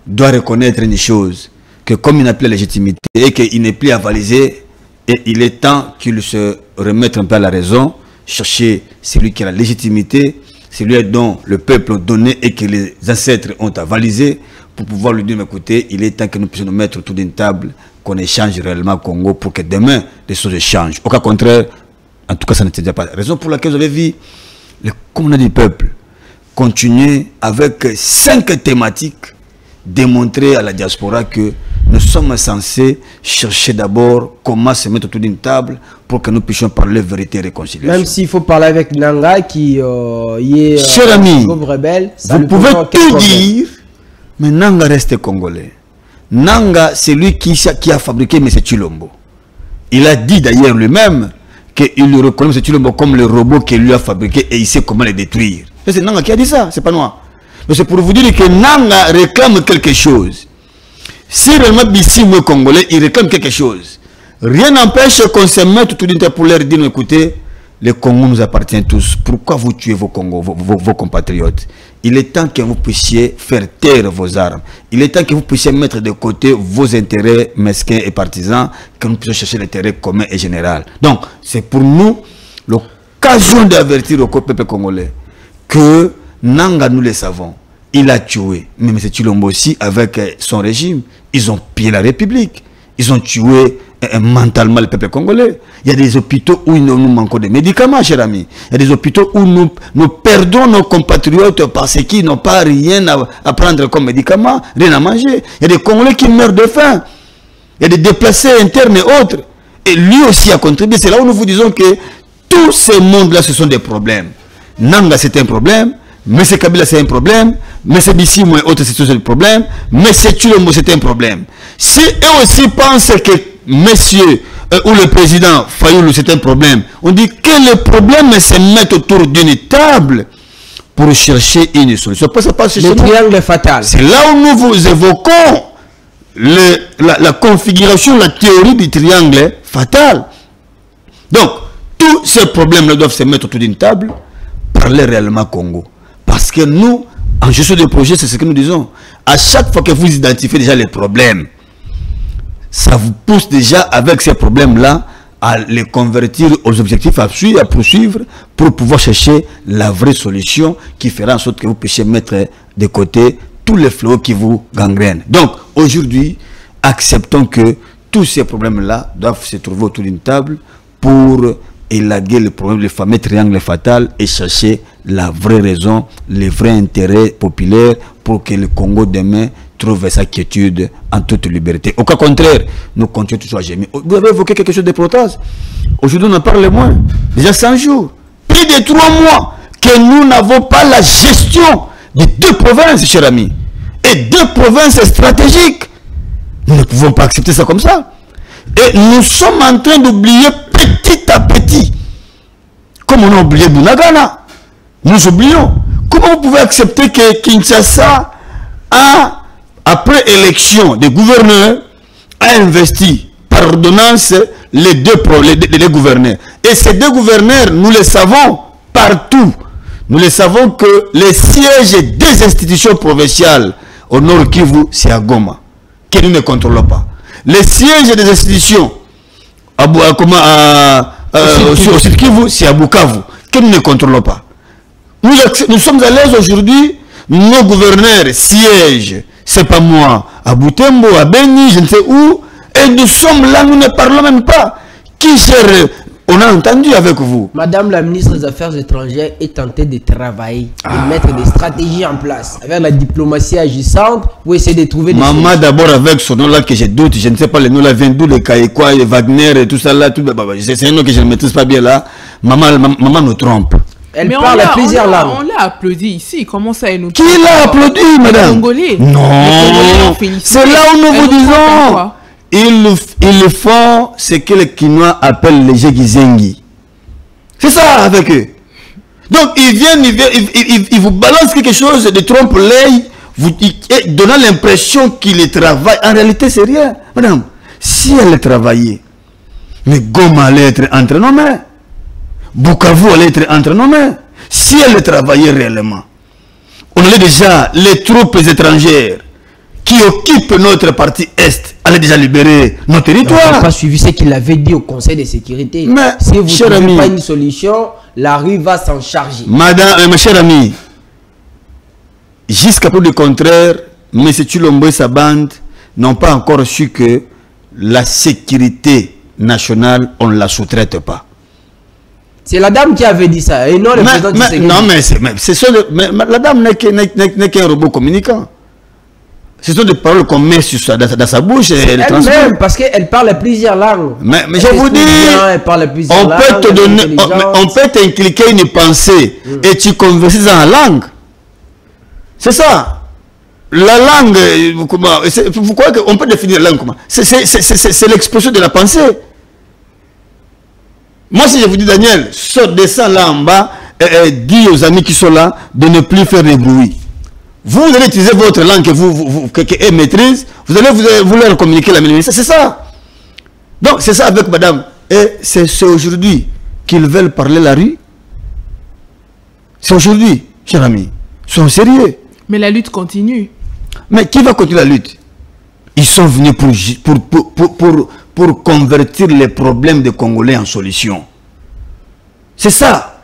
doit reconnaître une chose, que comme il n'a plus la légitimité et qu'il n'est plus avalisé, et il est temps qu'il se remette un peu à la raison, chercher celui qui a la légitimité, celui dont le peuple a donné et que les ancêtres ont avalisé, pour pouvoir lui dire, écoutez, il est temps que nous puissions nous mettre autour d'une table, qu'on échange réellement au Congo pour que demain, les choses changent. Au cas contraire, en tout cas, ça n'était déjà pas la raison pour laquelle vous avez vu le commandant du peuple continuer avec 5 thématiques, démontrer à la diaspora que nous sommes censés chercher d'abord comment se mettre autour d'une table pour que nous puissions parler vérité et réconciliation. Même s'il faut parler avec Nanga qui est cher ami, rebelle, vous pouvez tout dire, mais Nanga reste congolais. Nanga, c'est lui qui a fabriqué M. Tshilombo. Il a dit d'ailleurs lui-même qu'il le reconnaît M. Tshilombo comme le robot qu'il lui a fabriqué et il sait comment le détruire. C'est Nanga qui a dit ça, c'est pas moi. Mais c'est pour vous dire que Nanga réclame quelque chose. Si réellement Bissimo est congolais, il réclame quelque chose. Rien n'empêche qu'on se mette tout d'une table pour leur dire, écoutez, le Congo nous appartient tous. Pourquoi vous tuez vos compatriotes? Il est temps que vous puissiez faire taire vos armes. Il est temps que vous puissiez mettre de côté vos intérêts mesquins et partisans, que nous puissions chercher l'intérêt commun et général. Donc, c'est pour nous l'occasion d'avertir au peuple congolais que Nanga, nous le savons, il a tué. Mais M. Tshilombo aussi, avec son régime, ils ont pillé la République. Ils ont tué mentalement le peuple congolais. Il y a des hôpitaux où nous manquons de médicaments, cher ami. Il y a des hôpitaux où nous perdons nos compatriotes parce qu'ils n'ont pas rien à prendre comme médicaments, rien à manger. Il y a des Congolais qui meurent de faim. Il y a des déplacés internes et autres. Et lui aussi a contribué. C'est là où nous vous disons que tous ces mondes-là, ce sont des problèmes. Nanga, c'est un problème. M. Kabila, c'est un problème. M. Bissimo et autres, c'est un problème. M. Tshilombo, c'est un problème. Si eux aussi pensent que monsieur ou le président Fayoulou, c'est un problème, on dit que le problème se met autour d'une table pour chercher une solution. Le triangle fatal. C'est là où nous vous évoquons la configuration, la théorie du triangle fatal. Donc, tous ces problèmes-là doivent se mettre autour d'une table, parler réellement Congo. Parce que nous, en gestion de projet, c'est ce que nous disons. À chaque fois que vous identifiez déjà les problèmes, ça vous pousse déjà avec ces problèmes-là à les convertir aux objectifs à poursuivre pour pouvoir chercher la vraie solution qui fera en sorte que vous puissiez mettre de côté tous les fléaux qui vous gangrènent. Donc, aujourd'hui, acceptons que tous ces problèmes-là doivent se trouver autour d'une table pour élaguer le problème, le fameux triangle fatal et chercher la vraie raison, les vrais intérêts populaires pour que le Congo demain trouve sa quiétude en toute liberté. Au cas contraire, nous continuons toujours à gémir. Vous avez évoqué quelque chose de protase. Aujourd'hui, on en parle moins. Déjà 100 jours. Plus de 3 mois que nous n'avons pas la gestion de 2 provinces, chers amis. Et 2 provinces stratégiques. Nous ne pouvons pas accepter ça comme ça. Et nous sommes en train d'oublier petit à petit. Comme on a oublié Bunagana. Nous oublions. Comment vous pouvez accepter que Kinshasa a, après élection des gouverneurs, a investi par ordonnance les gouverneurs. Et ces 2 gouverneurs, nous les savons partout. Nous les savons que les sièges des institutions provinciales au Nord Kivu, c'est à Goma, que nous ne contrôlons pas. Les sièges des institutions au Sud Kivu, c'est à Bukavu, que nous ne contrôlons pas. Nous sommes à l'aise aujourd'hui, nos gouverneurs siègent, c'est pas moi, à Butembo, à Beni, je ne sais où, et nous sommes là, nous ne parlons même pas. Qui gère? On a entendu avec vous. Madame la ministre des Affaires étrangères est tentée de travailler, de mettre des stratégies en place, avec la diplomatie agissante, pour essayer de trouver des Maman d'abord avec ce nom-là que je doute, je ne sais pas le nom là, vient d'où, le Kaïkwa, le Wagner et tout ça là, c'est un nom que je ne maîtrise pas bien là. Maman nous trompe. Elle parle plusieurs langues. On l'a applaudi ici. Comment ça, elle nous... Qui l'a applaudi, madame? Congolais. Non, c'est là où nous vous disons. Ils font ce que les Kinois appellent les Jegizengi. C'est ça avec eux. Donc ils viennent, ils vous balancent quelque chose de trompe-l'œil, donnant l'impression qu'ils travaillent. En réalité, c'est rien. Madame, si elle travaillait, mais Goma allait être entre nos mains. Bukavu allait être entre nos mains. Si elle travaillait réellement, on allait déjà, les troupes étrangères qui occupent notre partie Est allaient déjà libérer nos territoires. On n'a pas suivi ce qu'il avait dit au Conseil de sécurité. Mais, si vous ne trouvez pas une solution, la rue va s'en charger. Madame, mes chers amis, jusqu'à preuve du contraire, M. Tshilombo et sa bande n'ont pas encore su que la sécurité nationale, on ne la sous-traite pas. C'est la dame qui avait dit ça, et non le président du Sénégal. Non, mais la dame n'est qu'un robot communicant. Ce sont des paroles qu'on met dans sa bouche et elle transmet. Elle-même, parce qu'elle parle plusieurs langues. Mais je vous dis, on peut t'inculquer une pensée et tu converses en langue. C'est ça. La langue, vous croyez qu'on peut définir la langue comment? C'est l'expression de la pensée. Moi, si je vous dis, Daniel, descends là en bas et dis aux amis qui sont là de ne plus faire de bruit. Vous allez utiliser votre langue qu'elle maîtrise, vous allez leur communiquer la même chose. C'est ça. Donc, c'est ça avec madame. Et c'est aujourd'hui qu'ils veulent parler la rue. C'est aujourd'hui, chers amis. Ils sont sérieux. Mais la lutte continue. Mais qui va continuer la lutte? Ils sont venus pour convertir les problèmes des Congolais en solutions. C'est ça.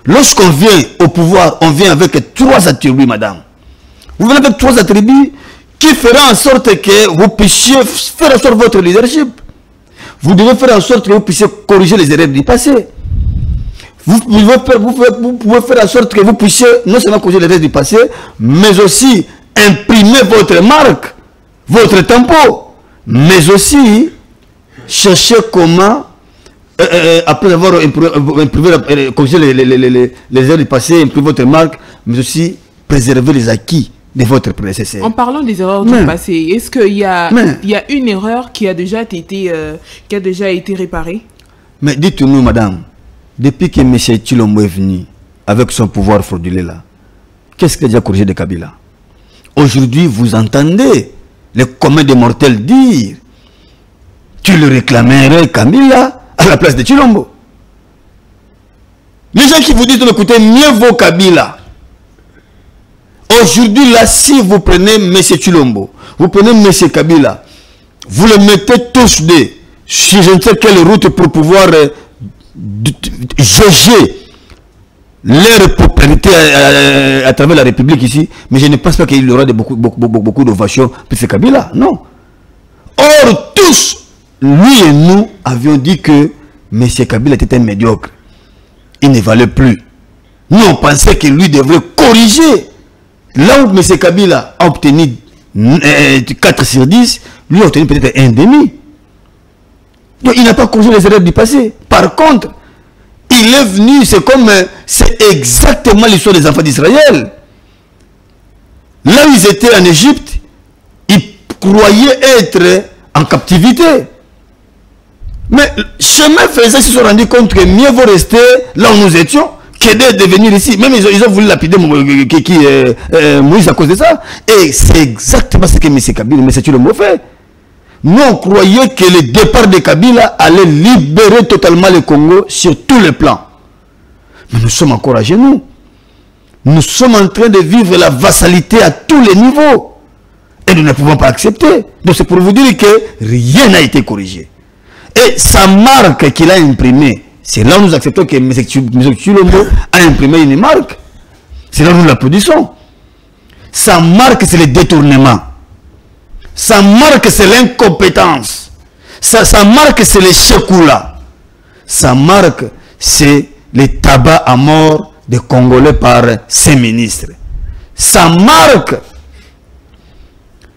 Lorsqu'on vient au pouvoir, on vient avec 3 attributs, madame. Vous venez avec 3 attributs qui feront en sorte que vous puissiez faire en sorte votre leadership. Vous devez faire en sorte que vous puissiez corriger les erreurs du passé. Vous pouvez faire en sorte que vous puissiez non seulement corriger les erreurs du passé, mais aussi imprimer votre marque, votre tempo, mais aussi chercher comment, après avoir corrigé les erreurs du passé, imprimer votre marque, mais aussi préserver les acquis de votre prédécesseur. En parlant des erreurs du passé, est-ce qu'il y a une erreur qui a déjà été réparée? Mais dites-nous, madame, depuis que M. Tshilombo est venu avec son pouvoir frauduleux là, qu'est-ce qu'il a déjà corrigé de Kabila? Aujourd'hui, vous entendez les communs des mortels dire: tu le réclamerais Kabila à la place de Tshilombo. Les gens qui vous disent: écoutez, mieux vaut Kabila. Aujourd'hui, là, si vous prenez M. Tshilombo, vous prenez M. Kabila, vous le mettez tous deux sur je ne sais quelle route pour pouvoir juger leur propriété à travers la République ici, mais je ne pense pas qu'il y aura beaucoup d'ovations pour ce Kabila, non. Or, tous, lui et nous, avions dit que M. Kabila était un médiocre. Il ne valait plus. Nous, on pensait que lui devrait corriger. Là où M. Kabila a obtenu 4 sur 10, lui a obtenu peut-être 1,5. Donc il n'a pas corrigé les erreurs du passé. Par contre, il est venu, c'est exactement l'histoire des enfants d'Israël. Là où ils étaient en Égypte, ils croyaient être en captivité. Mais chemin faisant, ils se sont rendus compte que mieux vaut rester là où nous étions de venir ici. Même ils ont voulu lapider Moïse à cause de ça. Et c'est exactement ce que M. Kabila, M. Tshilombo fait. Nous, on croyait que le départ de Kabila allait libérer totalement le Congo sur tous les plans. Mais nous sommes encore à genoux. Nous sommes en train de vivre la vassalité à tous les niveaux. Et nous ne pouvons pas accepter. Donc c'est pour vous dire que rien n'a été corrigé. Et sa marque qu'il a imprimée, c'est là où nous acceptons que M. Tshilombo a imprimé une marque. C'est là où nous l'applaudissons. Sa marque, c'est le détournement. Sa marque, c'est l'incompétence. Sa marque, c'est le chekoula. Sa marque, c'est le tabac à mort des Congolais par ses ministres. Sa marque,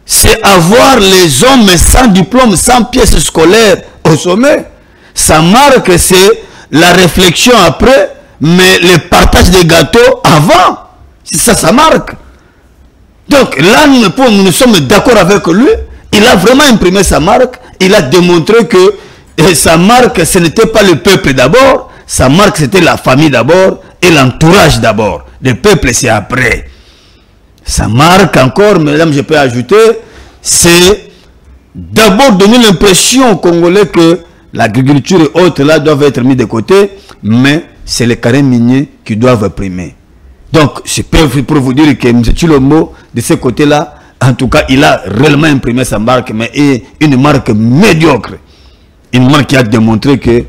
c'est avoir les hommes sans diplôme, sans pièces scolaires au sommet. Sa marque, c'est la réflexion après, mais le partage des gâteaux avant. C'est ça sa marque. Donc là, nous sommes d'accord avec lui. Il a vraiment imprimé sa marque. Il a démontré que sa marque, ce n'était pas le peuple d'abord. Sa marque, c'était la famille d'abord et l'entourage d'abord. Le peuple, c'est après. Sa marque encore, mesdames, je peux ajouter, c'est d'abord donner l'impression aux Congolais que l'agriculture et autres là doivent être mis de côté, mais c'est les carrés miniers qui doivent primer. Donc, je peux pour vous dire que M. Tshilombo, de ce côté-là, en tout cas, il a réellement imprimé sa marque, mais une marque médiocre. Une marque qui a démontré qu'il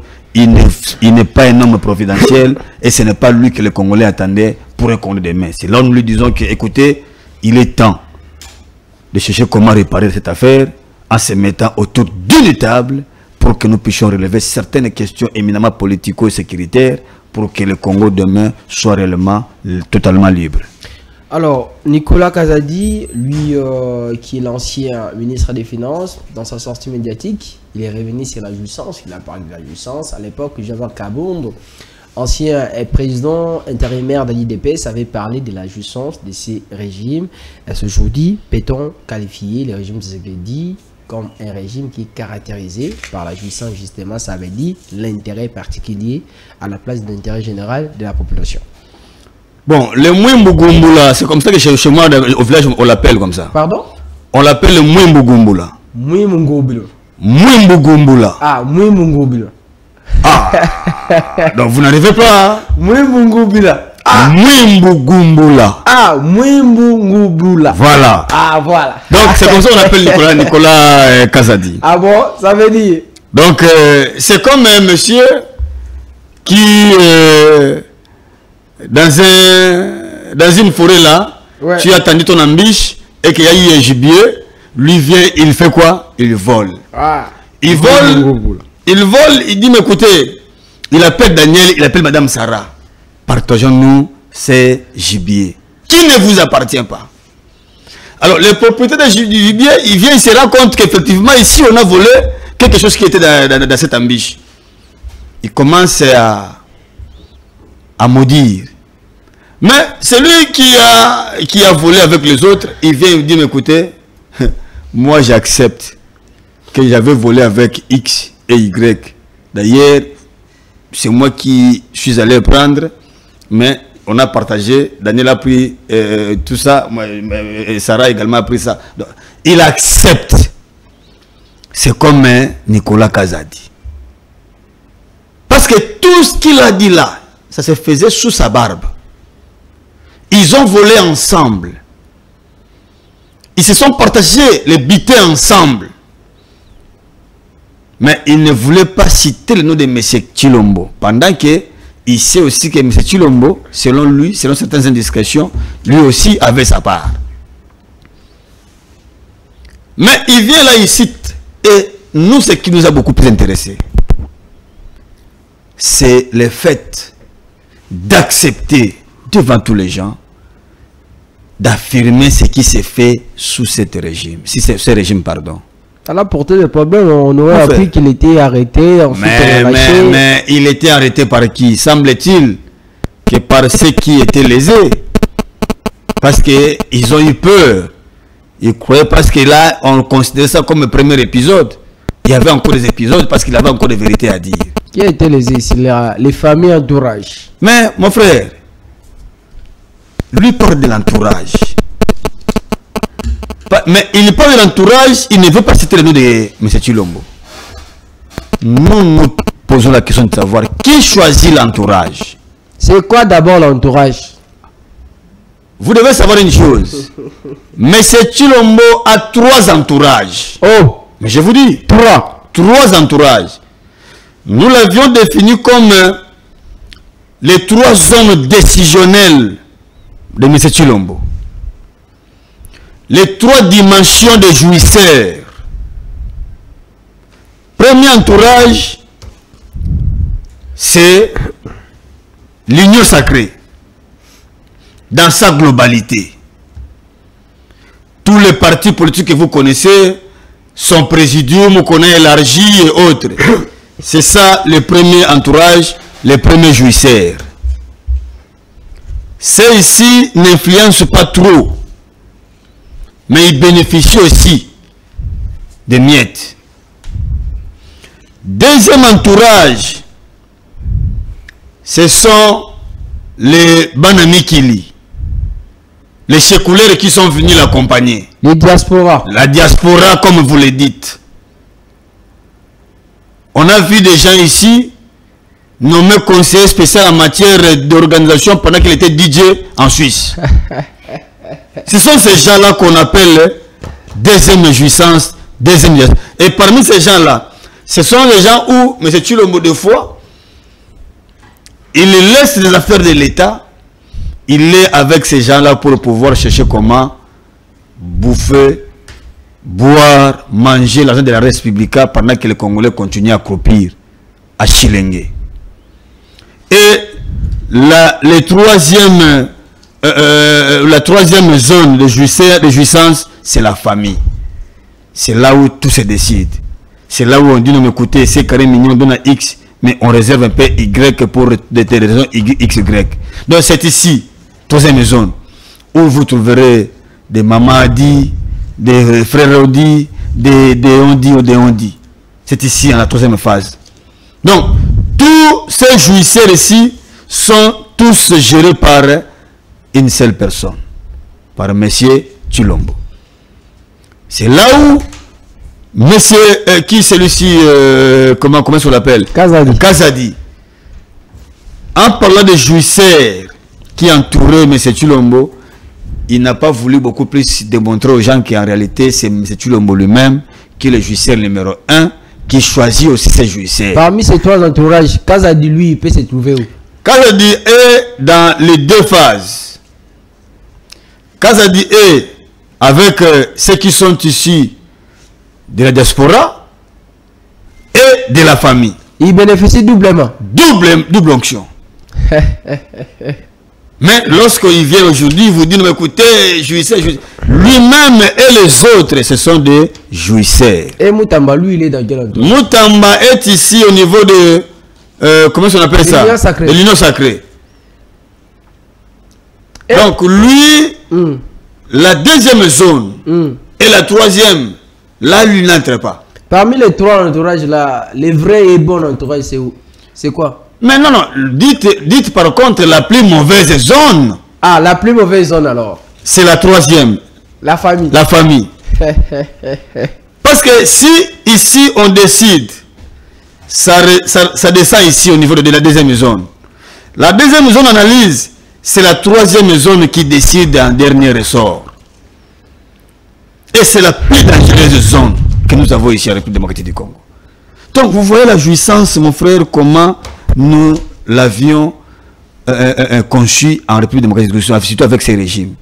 n'est pas un homme providentiel et ce n'est pas lui que les Congolais attendaient pour un Congolais demain. C'est là où nous lui disons que, écoutez, il est temps de chercher comment réparer cette affaire en se mettant autour d'une table pour que nous puissions relever certaines questions éminemment politico-sécuritaires pour que le Congo demain soit réellement totalement libre. Alors, Nicolas Kazadi, lui qui est l'ancien ministre des Finances, dans sa sortie médiatique, il est revenu sur la jouissance, il a parlé de la jouissance. À l'époque, Java Kabondo, ancien président intérimaire de l'IDPS, avait parlé de la jouissance de ces régimes. Est-ce qu'aujourd'hui, peut-on qualifier le régime de Tshisekedi comme un régime qui est caractérisé par la jouissance? Justement, ça veut dire l'intérêt particulier à la place de l'intérêt général de la population. Bon, le Mouimbougoumbula, c'est comme ça que chez moi, au village, on l'appelle comme ça. Pardon? On l'appelle le Mouimbougoumbula. Mouimbougoumbula. Mouimbougoumbula. Ah, Mouimbougoumbula. Ah, donc vous n'arrivez pas. Hein? Mouimbougoumbula. Ah. Mouimbougoumbula. Ah, Mouimbougoumbula. Voilà. Ah, voilà. Donc c'est comme ça qu'on appelle Nicolas Kazadi. Ah bon, ça veut dire? Donc c'est comme un monsieur qui... dans une forêt là, ouais. Tu as tendu ton ambiche et qu'il y a eu un gibier, lui vient, il fait quoi? Il vole. Ah. Il vole, il dit, mais écoutez, il appelle Daniel, il appelle Madame Sarah. Partageons-nous ces gibiers qui ne vous appartient pas. Alors, le propriétaire du gibier, il vient, il se rend compte qu'effectivement, ici, on a volé quelque chose qui était dans cette ambiche. Il commence à maudire. Mais celui qui a volé avec les autres, il vient et dit, mais écoutez, moi j'accepte que j'avais volé avec X et Y. D'ailleurs, c'est moi qui suis allé prendre, mais on a partagé, Daniel a pris tout ça, et Sarah également a pris ça. Donc, il accepte. C'est comme Nicolas Kazadi. Parce que tout ce qu'il a dit là, ça se faisait sous sa barbe. Ils ont volé ensemble. Ils se sont partagés les butés ensemble. Mais il ne voulait pas citer le nom de M. Tshilombo. Pendant qu'il sait aussi que M. Tshilombo, selon lui, selon certaines indiscrétions, lui aussi avait sa part. Mais il vient là, il cite. Et nous, ce qui nous a beaucoup plus intéressé, c'est le fait d'accepter devant tous les gens, d'affirmer ce qui s'est fait sous ce régime. Ce régime, pardon. Ça a porté des problèmes. On aurait appris qu'il était arrêté. Mais il était arrêté par qui? Semble-t-il que par ceux qui étaient lésés. Parce qu'ils ont eu peur. Ils croyaient parce que là, on considérait ça comme le premier épisode. Il y avait encore des épisodes parce qu'il avait encore des vérités à dire. Qui a été lésé? Les familles entourage. Mais mon frère, lui parle de l'entourage. Mais il parle de l'entourage, il ne veut pas citer le nom de M. Tshilombo. Nous nous posons la question de savoir qui choisit l'entourage. C'est quoi d'abord l'entourage? Vous devez savoir une chose. M. Tshilombo a 3 entourages. Oh! Mais je vous dis, 3 entourages. Nous l'avions défini comme les 3 zones décisionnelles. de M. Tshilombo. Les 3 dimensions de jouisseurs. Premier entourage, c'est l'union sacrée dans sa globalité. Tous les partis politiques que vous connaissez, son présidium qu'on a élargi et autres. C'est ça le premier entourage, les premiers jouisseurs. Ceux-ci n'influencent pas trop, mais ils bénéficient aussi des miettes. Deuxième entourage, ce sont les Banamikili, les séculaires qui sont venus l'accompagner. Les diasporas. La diaspora, comme vous le dites. On a vu des gens ici nommés conseiller spécial en matière d'organisation pendant qu'il était DJ en Suisse. Ce sont ces gens-là qu'on appelle deuxième jouissance, deuxième diaspora. Et parmi ces gens-là, ce sont les gens où M. Tshilombo de fois, il laisse les affaires de l'État, il est avec ces gens-là pour pouvoir chercher comment bouffer, boire, manger l'argent de la République pendant que les Congolais continuent à croupir, à chilenguer. Et la troisième zone de jouissance, c'est la famille. C'est là où tout se décide. C'est là où on dit, non mais écoutez, c'est carré mignon, on donne à X, mais on réserve un peu Y pour des raisons XY. Donc c'est ici, troisième zone, où vous trouverez des Mamadi, des frères Odi, des Ondi ou des Ondi. C'est ici, en la troisième phase. Donc, tous ces jouisseurs ici sont tous gérés par une seule personne, par M. Tshilombo. C'est là où monsieur, qui celui-ci, comment on l'appelle? Kazadi. En parlant de jouisseurs qui entouraient M. Tshilombo, il n'a pas voulu beaucoup plus démontrer aux gens qu'en réalité, c'est M. Tshilombo lui-même qui est le jouisseur numéro 1, qui choisit aussi ses jouisseurs. Parmi ces 3 entourages, Kazadi, lui, il peut se trouver où? Kazadi est dans les 2 phases. Kazadi est avec ceux qui sont ici de la diaspora et de la famille. Il bénéficie doublement. Double onction. Mais lorsqu'il vient aujourd'hui, il vous dit, non, écoutez, jouisseur. Lui-même et les autres, ce sont des jouisseurs. Et Moutamba, lui, il est dans quel endroit? Moutamba est ici au niveau de... comment on appelle ça? De l'union sacrée. Donc lui, la deuxième zone et la troisième, là, lui n'entre pas. Parmi les 3 entourages là, les vrais et bons entourages, c'est où? C'est quoi? Mais non, dites par contre la plus mauvaise zone. Ah, la plus mauvaise zone alors? C'est la troisième. La famille. La famille. Parce que si ici on décide, ça descend ici au niveau de la deuxième zone. La deuxième zone analyse, c'est la troisième zone qui décide en dernier ressort. Et c'est la plus dangereuse zone que nous avons ici à la République démocratique du Congo. Donc vous voyez la jouissance, mon frère, comment nous l'avions conçu en République démocratique du Congo, surtout avec ces régimes.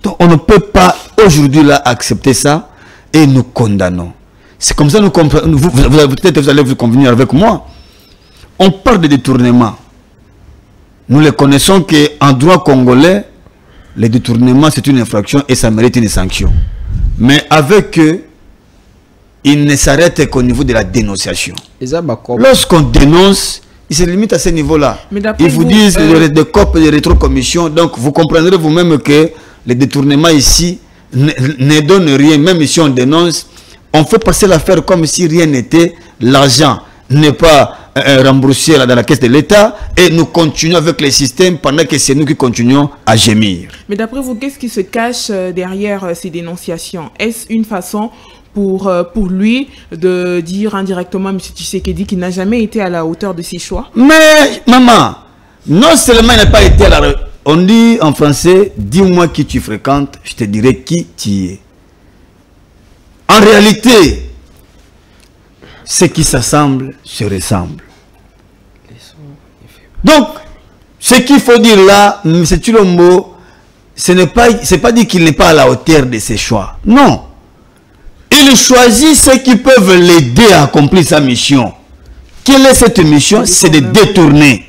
Donc on ne peut pas aujourd'hui là accepter ça et nous condamnons. C'est comme ça nous comprenons. Peut-être vous allez vous convenir avec moi. On parle de détournement. Nous les connaissons qu'en droit congolais, les détournements c'est une infraction et ça mérite une sanction. Mais avec eux, il ne s'arrête qu'au niveau de la dénonciation. Lorsqu'on dénonce, il se limite à ce niveau-là. Ils vous disent des COP, des rétrocommissions. Donc vous comprendrez vous-même que les détournements ici ne donnent rien. Même si on dénonce, on fait passer l'affaire comme si rien n'était. L'argent n'est pas remboursé dans la caisse de l'État et nous continuons avec les systèmes pendant que c'est nous qui continuons à gémir. Mais d'après vous, qu'est-ce qui se cache derrière ces dénonciations? Est-ce une façon pour lui de dire indirectement à M. Tshisekedi qu'il n'a jamais été à la hauteur de ses choix? Mais maman, non seulement il n'a pas été à la... On dit en français, dis-moi qui tu fréquentes, je te dirai qui tu es. En réalité, ce qui s'assemble se ressemble. Donc, ce qu'il faut dire là, M. Tshilombo ce n'est pas dit qu'il n'est pas à la hauteur de ses choix. Non. Il choisit ceux qui peuvent l'aider à accomplir sa mission. Quelle est cette mission? C'est de détourner.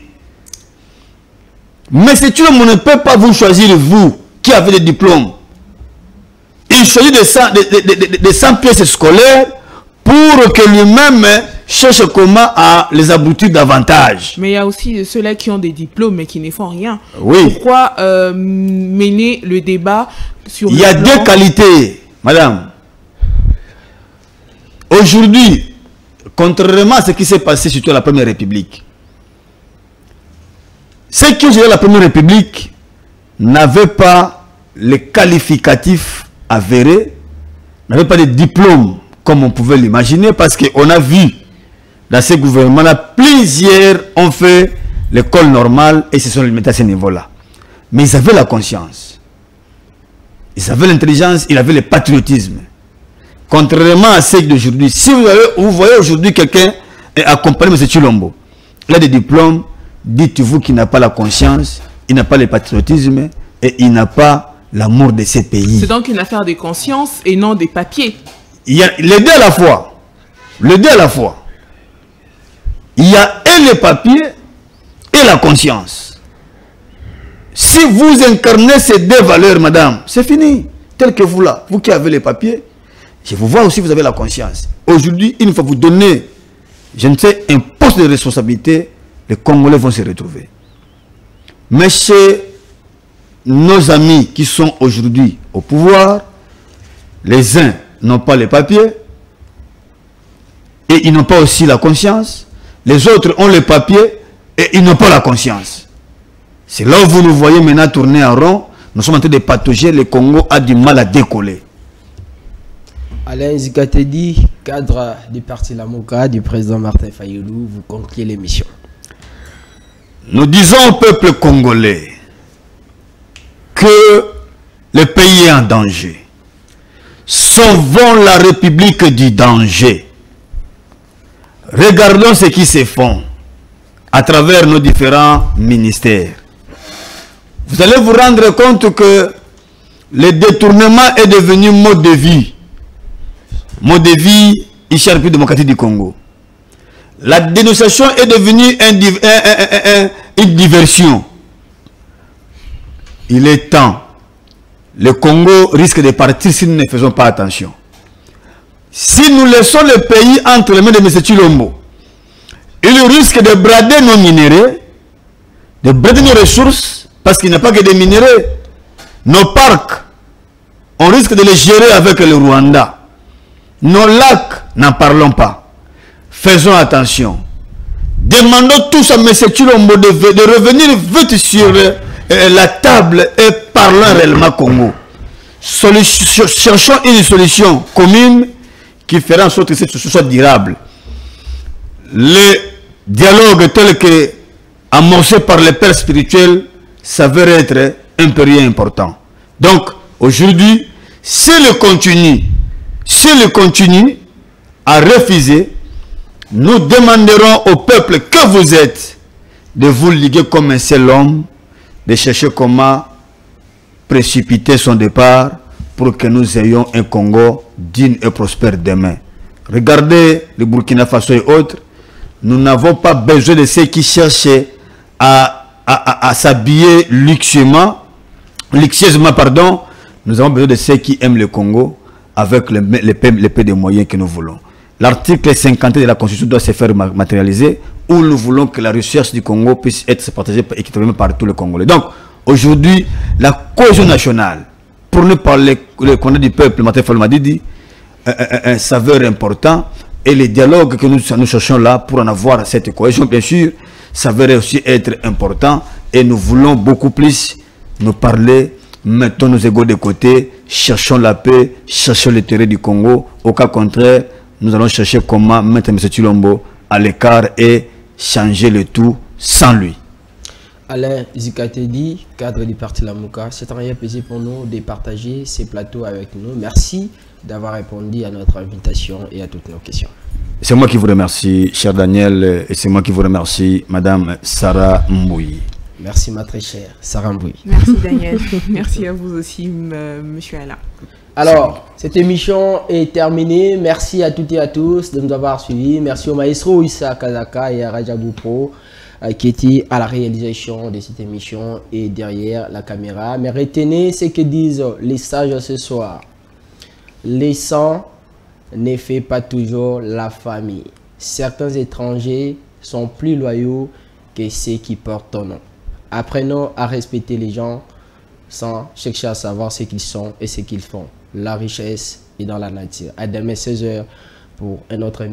Mais si tu ne peut pas vous choisir, vous, qui avez des diplômes. Il choisit de 100 pièces scolaires pour que lui-même cherche comment à les aboutir davantage. Mais il y a aussi ceux-là qui ont des diplômes mais qui ne font rien. Oui. Pourquoi mener le débat sur... Il y a deux qualités, madame. Aujourd'hui, contrairement à ce qui s'est passé surtout à la Première République, ceux qui ont géré la Première République n'avaient pas les qualificatifs avérés, n'avaient pas de diplômes comme on pouvait l'imaginer, parce qu'on a vu dans ces gouvernements-là, plusieurs ont fait l'école normale et se sont limités à ce niveau-là. Mais ils avaient la conscience, ils avaient l'intelligence, ils avaient le patriotisme. Contrairement à ceux d'aujourd'hui, si vous voyez aujourd'hui quelqu'un accompagné de M. Chilombo, il a des diplômes, dites-vous qu'il n'a pas la conscience, il n'a pas le patriotisme et il n'a pas l'amour de ces pays. C'est donc une affaire de conscience et non des papiers. Il y a les deux à la fois. Les deux à la fois. Il y a et les papiers et la conscience. Si vous incarnez ces deux valeurs, madame, c'est fini. Tel que vous là, vous qui avez les papiers, je vous vois aussi, vous avez la conscience. Aujourd'hui, il faut vous donner, je ne sais, un poste de responsabilité, les Congolais vont se retrouver. Mais chez nos amis qui sont aujourd'hui au pouvoir, les uns n'ont pas les papiers et ils n'ont pas aussi la conscience. Les autres ont les papiers et ils n'ont pas la conscience. C'est là où vous nous voyez maintenant tourner en rond. Nous sommes en train de patauger. Le Congo a du mal à décoller. Alain Zikatedi, cadre du parti Lamoka, du président Martin Fayulu, vous concluez l'émission. Nous disons au peuple congolais que le pays est en danger. Sauvons la République du danger. Regardons ce qui se fait à travers nos différents ministères. Vous allez vous rendre compte que le détournement est devenu mode de vie. Mode de vie ici en République démocratique du Congo. La dénonciation est devenue une diversion. Il est temps. Le Congo risque de partir si nous ne faisons pas attention. Si nous laissons le pays entre les mains de M. Chilombo, il risque de brader nos minéraux, de brader nos ressources, parce qu'il n'y a pas que des minéraux. Nos parcs, on risque de les gérer avec le Rwanda. Nos lacs, n'en parlons pas. Faisons attention. Demandons tous à M. Chilombo de revenir vite sur la table et parlons réellement Congo. Cherchons une solution commune qui fera en sorte que cette solution soit durable. Le dialogue tel que amorcé par les pères spirituels s'avère être impérieux et important. Donc, aujourd'hui, s'il continue à refuser, nous demanderons au peuple que vous êtes de vous liguer comme un seul homme, de chercher comment précipiter son départ pour que nous ayons un Congo digne et prospère demain. Regardez le Burkina Faso et autres, nous n'avons pas besoin de ceux qui cherchent à s'habiller luxueusement, nous avons besoin de ceux qui aiment le Congo avec les peu de moyens que nous voulons. L'article 50 de la Constitution doit se faire matérialiser où nous voulons que la recherche du Congo puisse être partagée équitablement par tous les Congolais. Donc, aujourd'hui, la cohésion nationale, pour ne parler le Congrès du peuple, Martin Fayulu m'a dit, un saveur important, et les dialogues que nous cherchons là pour en avoir cette cohésion, bien sûr, s'avérait aussi être important, et nous voulons beaucoup plus nous parler. Mettons nos égos de côté, cherchons la paix, cherchons l'intérêt du Congo. Au cas contraire, nous allons chercher comment mettre M. Chilombo à l'écart et changer le tout sans lui. Alain Zikatedi, cadre du parti Lamoka, c'est un réel plaisir pour nous de partager ces plateaux avec nous. Merci d'avoir répondu à notre invitation et à toutes nos questions. C'est moi qui vous remercie, cher Daniel, et c'est moi qui vous remercie, Madame Sarah Mbouyi. Merci ma très chère Sarah Mbui. Merci Daniel. Merci à vous aussi, monsieur Alain. Alors, cette émission est terminée. Merci à toutes et à tous de nous avoir suivis. Merci au maestro Issa Kazaka et à Rajabou Pro qui étaient à la réalisation de cette émission et derrière la caméra. Mais retenez ce que disent les sages ce soir. Les sangs ne fait pas toujours la famille. Certains étrangers sont plus loyaux que ceux qui portent ton nom. Apprenons à respecter les gens sans chercher à savoir ce qu'ils sont et ce qu'ils font. La richesse est dans la nature. À demain 16h pour un autre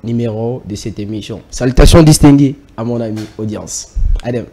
numéro de cette émission. Salutations distinguées à mon ami audience. À demain.